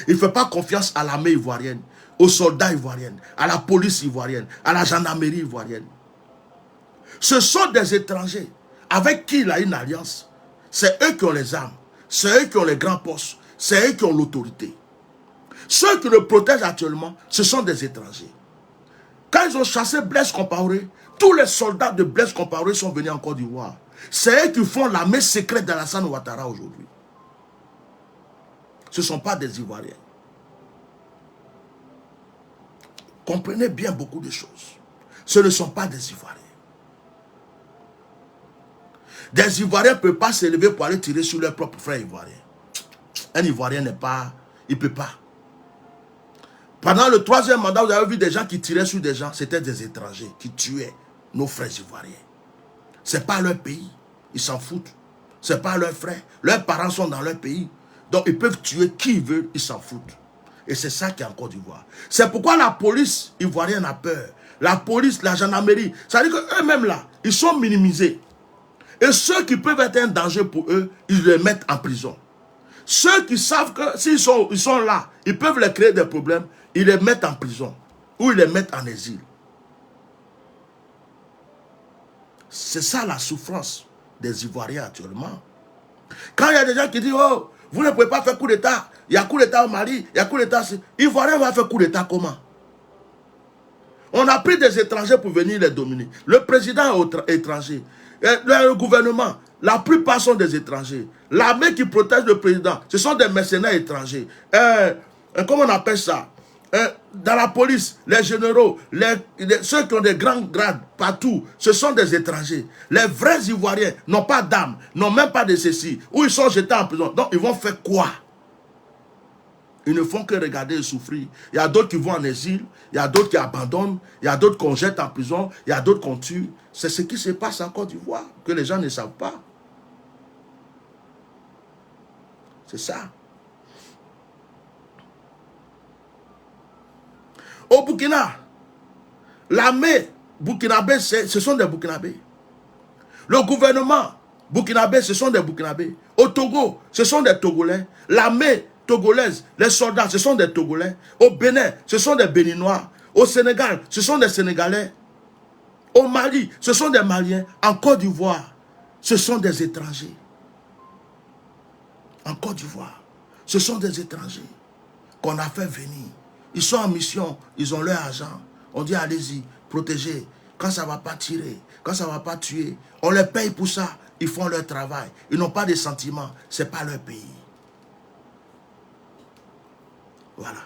Il ne fait pas confiance à l'armée ivoirienne, aux soldats ivoiriens, à la police ivoirienne, à la gendarmerie ivoirienne. Ce sont des étrangers avec qui il a une alliance. C'est eux qui ont les armes, c'est eux qui ont les grands postes, c'est eux qui ont l'autorité. Ceux qui le protègent actuellement, ce sont des étrangers. Quand ils ont chassé Blaise Compaoré, tous les soldats de Blaise Compaoré sont venus en Côte d'Ivoire. C'est eux qui font l'armée secrète d'Alassane Ouattara aujourd'hui. Ce ne sont pas des Ivoiriens. Comprenez bien beaucoup de choses. Ce ne sont pas des Ivoiriens. Des Ivoiriens ne peuvent pas s'élever pour aller tirer sur leurs propres frères ivoiriens. Un Ivoirien n'est pas... Il ne peut pas. Pendant le 3e mandat, vous avez vu des gens qui tiraient sur des gens. C'était des étrangers qui tuaient nos frères ivoiriens. Ce n'est pas leur pays. Ils s'en foutent. Ce n'est pas leurs frères. Leurs parents sont dans leur pays. Donc ils peuvent tuer qui ils veulent. Ils s'en foutent. Et c'est ça qui est en Côte d'Ivoire. C'est pourquoi la police ivoirienne a peur. La police, la gendarmerie. Ça veut dire qu'eux-mêmes là, ils sont minimisés. Et ceux qui peuvent être un danger pour eux, ils les mettent en prison. Ceux qui savent que s'ils sont là, ils peuvent leur créer des problèmes, ils les mettent en prison. Ou ils les mettent en exil. C'est ça la souffrance des Ivoiriens actuellement. Quand il y a des gens qui disent, oh, vous ne pouvez pas faire coup d'État. Il y a coup d'État au Mali, il y a coup d'État. Ivoirien va faire coup d'État comment? On a pris des étrangers pour venir les dominer. Le président est étranger. Le gouvernement, la plupart sont des étrangers. L'armée qui protège le président, ce sont des mercenaires étrangers. Comment on appelle ça? Dans la police, les généraux, ceux qui ont des grands grades partout, ce sont des étrangers. Les vrais Ivoiriens n'ont pas d'âme, n'ont même pas de ceci. Ou ils sont jetés en prison. Donc ils vont faire quoi? Ils ne font que regarder et souffrir. Il y a d'autres qui vont en exil, il y a d'autres qui abandonnent, il y a d'autres qu'on jette en prison, il y a d'autres qu'on tue. C'est ce qui se passe en Côte d'Ivoire, que les gens ne savent pas. C'est ça. Au Burkina, l'armée burkinabé, ce sont des Burkinabés. Le gouvernement burkinabé, ce sont des Burkinabés. Au Togo, ce sont des Togolais. L'armée togolaise, les soldats, ce sont des Togolais. Au Bénin, ce sont des Béninois. Au Sénégal, ce sont des Sénégalais. Au Mali, ce sont des Maliens. En Côte d'Ivoire, ce sont des étrangers. En Côte d'Ivoire, ce sont des étrangers qu'on a fait venir. Ils sont en mission, ils ont leur argent. On dit allez-y, protégez. Quand ça ne va pas tirer, quand ça ne va pas tuer, on les paye pour ça. Ils font leur travail. Ils n'ont pas de sentiments. Ce n'est pas leur pays. Voilà.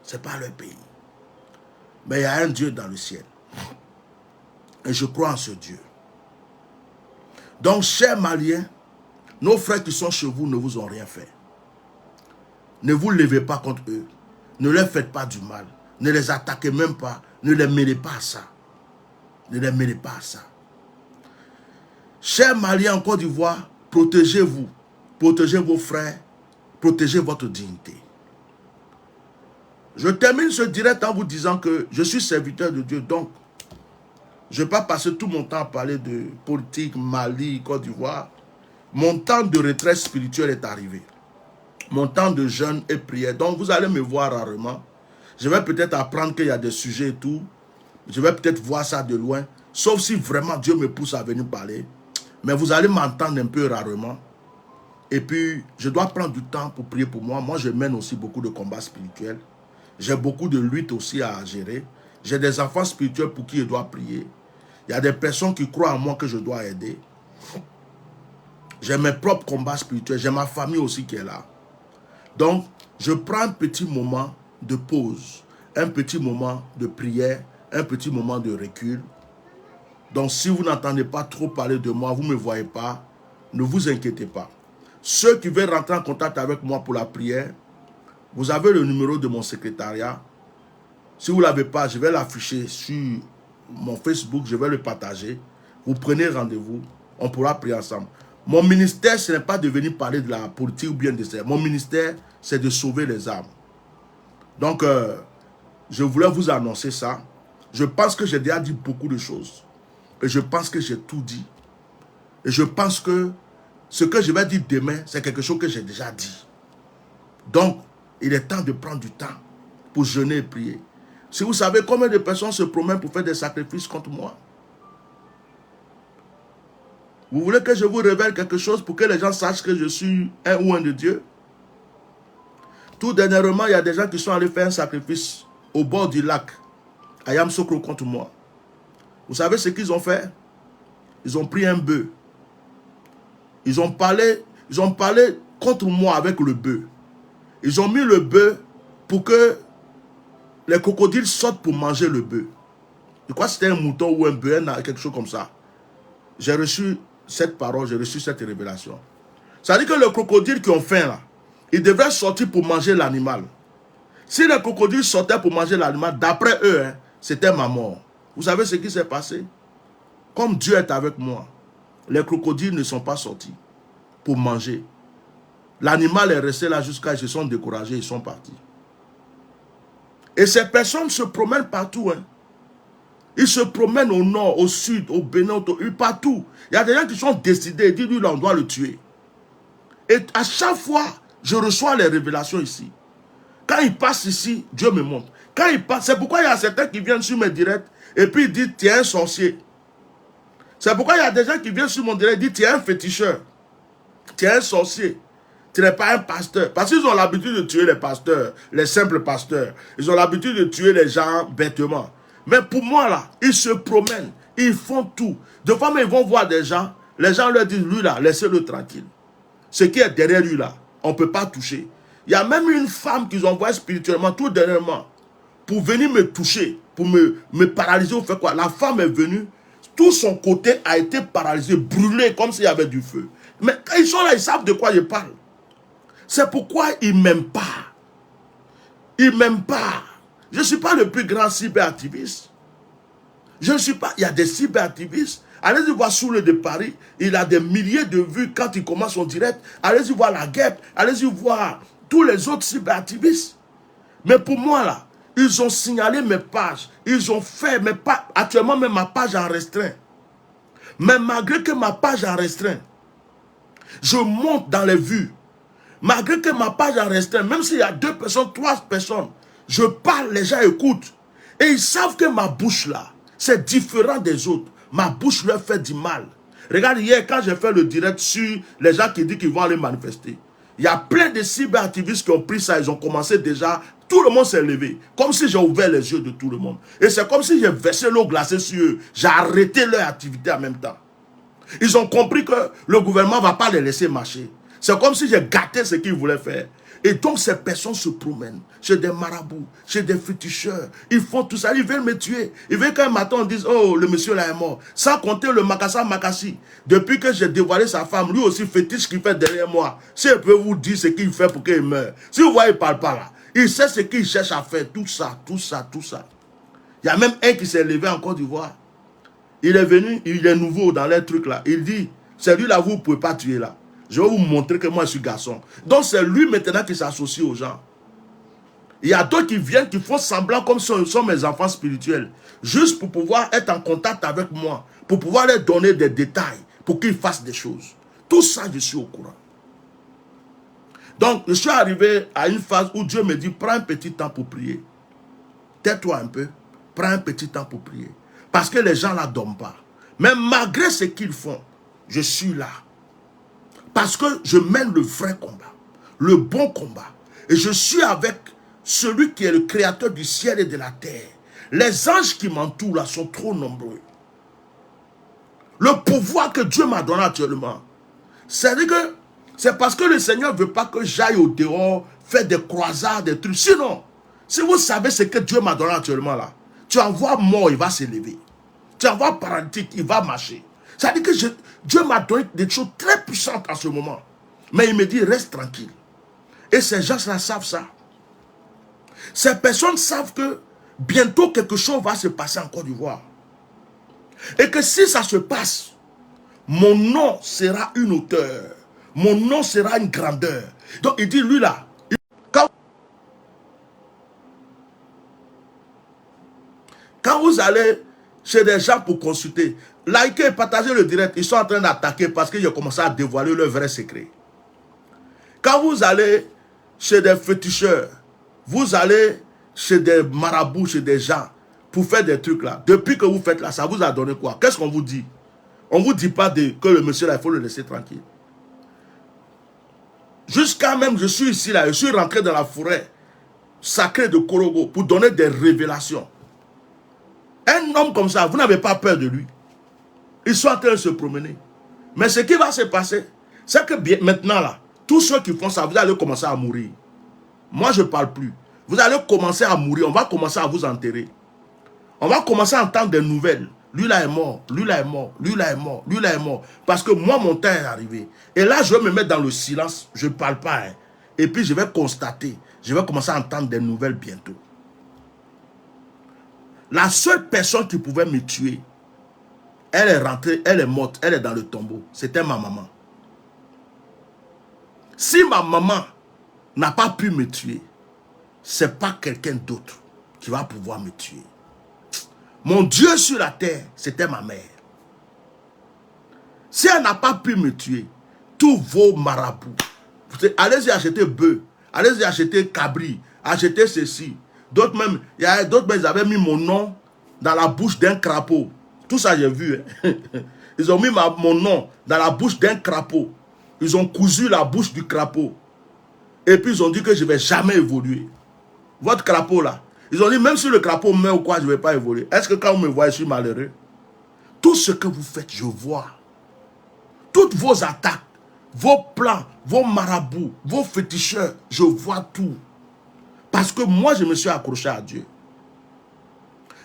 Ce n'est pas leur pays. Mais il y a un Dieu dans le ciel. Et je crois en ce Dieu. Donc, chers Maliens, nos frères qui sont chez vous ne vous ont rien fait. Ne vous levez pas contre eux. Ne leur faites pas du mal. Ne les attaquez même pas. Ne les mêlez pas à ça. Ne les mêlez pas à ça. Chers Maliens en Côte d'Ivoire, protégez-vous. Protégez vos frères. Protégez votre dignité. Je termine ce direct en vous disant que je suis serviteur de Dieu. Donc, je ne vais pas passer tout mon temps à parler de politique, Mali, Côte d'Ivoire. Mon temps de retraite spirituelle est arrivé. Mon temps de jeûne et prière. Donc, vous allez me voir rarement. Je vais peut-être apprendre qu'il y a des sujets et tout. Je vais peut-être voir ça de loin. Sauf si vraiment Dieu me pousse à venir parler. Mais vous allez m'entendre un peu rarement. Et puis, je dois prendre du temps pour prier pour moi. Moi, je mène aussi beaucoup de combats spirituels. J'ai beaucoup de luttes aussi à gérer. J'ai des enfants spirituels pour qui je dois prier. Il y a des personnes qui croient en moi que je dois aider. J'ai mes propres combats spirituels. J'ai ma famille aussi qui est là. Donc, je prends un petit moment de pause, un petit moment de prière, un petit moment de recul. Donc, si vous n'entendez pas trop parler de moi, vous ne me voyez pas, ne vous inquiétez pas. Ceux qui veulent rentrer en contact avec moi pour la prière, vous avez le numéro de mon secrétariat. Si vous ne l'avez pas, je vais l'afficher sur mon Facebook, je vais le partager. Vous prenez rendez-vous, on pourra prier ensemble. Mon ministère, ce n'est pas de venir parler de la politique ou bien de ça. Mon ministère, c'est de sauver les âmes. Donc, je voulais vous annoncer ça. Je pense que j'ai déjà dit beaucoup de choses. Et je pense que j'ai tout dit. Et je pense que ce que je vais dire demain, c'est quelque chose que j'ai déjà dit. Donc, il est temps de prendre du temps pour jeûner et prier. Si vous savez combien de personnes se promènent pour faire des sacrifices contre moi, vous voulez que je vous révèle quelque chose pour que les gens sachent que je suis un ou un de Dieu? Tout dernièrement, il y a des gens qui sont allés faire un sacrifice au bord du lac, à Yamoussoukro contre moi. Vous savez ce qu'ils ont fait? Ils ont pris un bœuf. Ils ont parlé contre moi avec le bœuf. Ils ont mis le bœuf pour que les crocodiles sortent pour manger le bœuf. Je crois que c'était un mouton ou un bœuf, quelque chose comme ça. J'ai reçu cette parole, j'ai reçu cette révélation. Ça veut dire que les crocodiles qui ont faim là, ils devraient sortir pour manger l'animal. Si les crocodiles sortaient pour manger l'animal, d'après eux, c'était ma mort. Vous savez ce qui s'est passé? Comme Dieu est avec moi, les crocodiles ne sont pas sortis pour manger. L'animal est resté là jusqu'à ce qu'ils sont découragés, ils sont partis. Et ces personnes se promènent partout. Ils se promènent au nord, au sud, au Bénin, partout. Il y a des gens qui sont décidés, ils disent, lui, là, on doit le tuer. Et à chaque fois, je reçois les révélations ici. Quand ils passent ici, Dieu me montre. Quand ils passent, c'est pourquoi il y a certains qui viennent sur mes directs et puis ils disent, tu es un sorcier. C'est pourquoi il y a des gens qui viennent sur mon direct et disent, tu es un féticheur. Tu es un sorcier. Tu n'es pas un pasteur. Parce qu'ils ont l'habitude de tuer les pasteurs, les simples pasteurs. Ils ont l'habitude de tuer les gens bêtement. Mais pour moi, là, ils se promènent. Ils font tout. De fois, ils vont voir des gens. Les gens leur disent, lui, là, laissez-le tranquille. Ce qui est derrière lui, là, on ne peut pas toucher. Il y a même une femme qu'ils envoient spirituellement, tout dernièrement, pour venir me toucher, pour me paralyser ou faire quoi. La femme est venue, tout son côté a été paralysé, brûlé, comme s'il y avait du feu. Mais quand ils sont là, ils savent de quoi je parle. C'est pourquoi ils ne m'aiment pas. Ils ne m'aiment pas. Je ne suis pas le plus grand cyberactiviste. Je ne suis pas... Il y a des cyberactivistes. Allez-y voir Soule de Paris. Il a des milliers de vues quand il commence son direct. Allez-y voir La Guêpe. Allez-y voir tous les autres cyberactivistes. Mais pour moi, là, ils ont signalé mes pages. Ils ont fait mes pages. Actuellement, même ma page en restreint. Mais malgré que ma page en restreint, je monte dans les vues. Malgré que ma page en restreint, même s'il y a 2 personnes, 3 personnes, je parle, les gens écoutent. Et ils savent que ma bouche là, c'est différent des autres. Ma bouche leur fait du mal. Regarde, hier, quand j'ai fait le direct sur les gens qui disent qu'ils vont aller manifester, il y a plein de cyberactivistes qui ont pris ça, ils ont commencé déjà, tout le monde s'est levé. Comme si j'ai ouvert les yeux de tout le monde. Et c'est comme si j'ai versé l'eau glacée sur eux. J'ai arrêté leur activité en même temps. Ils ont compris que le gouvernement ne va pas les laisser marcher. C'est comme si j'ai gâté ce qu'ils voulaient faire. Et donc ces personnes se promènent chez des marabouts, chez des féticheurs. Ils font tout ça, ils veulent me tuer. Ils veulent qu'un matin on dise, oh, le monsieur là est mort. Sans compter le Makassa Makassi. Depuis que j'ai dévoilé sa femme, lui aussi fétiche qu'il fait derrière moi. Si je peux vous dire ce qu'il fait pour qu'il meure. Si vous voyez, il ne parle pas là. Il sait ce qu'il cherche à faire. Tout ça, tout ça, tout ça. Il y a même un qui s'est levé en Côte d'Ivoire. Il est venu, il est nouveau dans les trucs là. Il dit, c'est lui là, vous ne pouvez pas tuer là. Je vais vous montrer que moi je suis garçon. Donc c'est lui maintenant qui s'associe aux gens. Il y a d'autres qui viennent, qui font semblant comme ce sont mes enfants spirituels. Juste pour pouvoir être en contact avec moi. Pour pouvoir leur donner des détails. Pour qu'ils fassent des choses. Tout ça, je suis au courant. Donc je suis arrivé à une phase où Dieu me dit, prends un petit temps pour prier. Tais-toi un peu. Prends un petit temps pour prier. Parce que les gens là ne dorment pas. Mais malgré ce qu'ils font, je suis là. Parce que je mène le vrai combat, le bon combat. Et je suis avec celui qui est le créateur du ciel et de la terre. Les anges qui m'entourent là sont trop nombreux. Le pouvoir que Dieu m'a donné actuellement, c'est-à-dire que c'est parce que le Seigneur ne veut pas que j'aille au dehors, faire des croisades, des trucs. Sinon, si vous savez ce que Dieu m'a donné actuellement là, tu envoies mort, il va se lever. Tu envoies paralytique, il va marcher. C'est-à-dire que Dieu m'a donné des choses très puissantes en ce moment. Mais il me dit, reste tranquille. Et ces gens-là savent ça. Ces personnes savent que bientôt quelque chose va se passer en Côte d'Ivoire. Et que si ça se passe, mon nom sera une hauteur. Mon nom sera une grandeur. Donc il dit, lui là, quand vous allez chez des gens pour consulter, likez et partagez le direct. Ils sont en train d'attaquer parce qu'ils ont commencé à dévoiler leur vrai secret. Quand vous allez chez des féticheurs, vous allez chez des marabouts, chez des gens, pour faire des trucs là. Depuis que vous faites là, ça vous a donné quoi? Qu'est-ce qu'on vous dit? On ne vous dit pas que le monsieur là, il faut le laisser tranquille. Jusqu'à même, je suis ici là, je suis rentré dans la forêt sacrée de Korogo pour donner des révélations. Un homme comme ça, vous n'avez pas peur de lui. Ils sont en train de se promener. Mais ce qui va se passer, c'est que bien, maintenant là, tous ceux qui font ça, vous allez commencer à mourir. Moi, je ne parle plus. Vous allez commencer à mourir. On va commencer à vous enterrer. On va commencer à entendre des nouvelles. Lui là est mort, lui là est mort, lui là est mort, lui là est mort. Parce que moi, mon temps est arrivé. Et là, je vais me mettre dans le silence. Je ne parle pas. Hein. Et puis, je vais constater. Je vais commencer à entendre des nouvelles bientôt. La seule personne qui pouvait me tuer, elle est rentrée, elle est morte, elle est dans le tombeau. C'était ma maman. Si ma maman n'a pas pu me tuer, ce n'est pas quelqu'un d'autre qui va pouvoir me tuer. Mon Dieu sur la terre, c'était ma mère. Si elle n'a pas pu me tuer, tous vos marabouts, allez-y acheter bœuf, allez-y acheter cabri, acheter ceci. D'autres même, il y a d'autres même, ils avaient mis mon nom dans la bouche d'un crapaud. Tout ça, j'ai vu. Hein. Ils ont mis mon nom dans la bouche d'un crapaud. Ils ont cousu la bouche du crapaud. Et puis, ils ont dit que je ne vais jamais évoluer. Votre crapaud, là. Ils ont dit, même si le crapaud meurt ou quoi, je ne vais pas évoluer. Est-ce que quand vous me voyez, je suis malheureux? Tout ce que vous faites, je vois. Toutes vos attaques, vos plans, vos marabouts, vos féticheurs, je vois tout. Parce que moi, je me suis accroché à Dieu.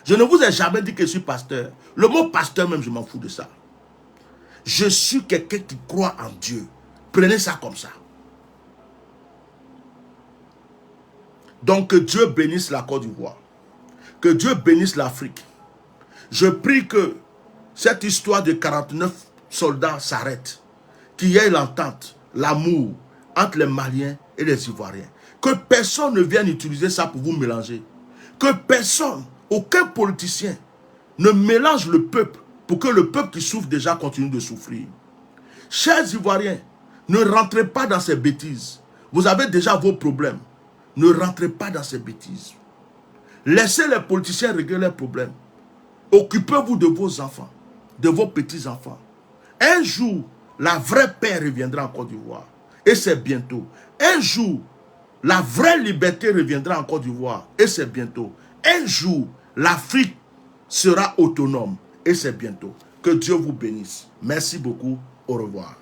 Je ne vous ai jamais dit que je suis pasteur. Le mot pasteur même, je m'en fous de ça. Je suis quelqu'un qui croit en Dieu. Prenez ça comme ça. Donc que Dieu bénisse la Côte d'Ivoire. Que Dieu bénisse l'Afrique. Je prie que cette histoire de 49 soldats s'arrête. Qu'il y ait l'entente, l'amour entre les Maliens et les Ivoiriens. Que personne ne vienne utiliser ça pour vous mélanger. Que personne, aucun politicien ne mélange le peuple pour que le peuple qui souffre déjà continue de souffrir. Chers Ivoiriens, ne rentrez pas dans ces bêtises. Vous avez déjà vos problèmes. Ne rentrez pas dans ces bêtises. Laissez les politiciens régler leurs problèmes. Occupez-vous de vos enfants, de vos petits-enfants. Un jour, la vraie paix reviendra en Côte d'Ivoire. Et c'est bientôt. Un jour, la vraie liberté reviendra en Côte d'Ivoire. Et c'est bientôt. Un jour, l'Afrique sera autonome. Et c'est bientôt. Que Dieu vous bénisse. Merci beaucoup. Au revoir.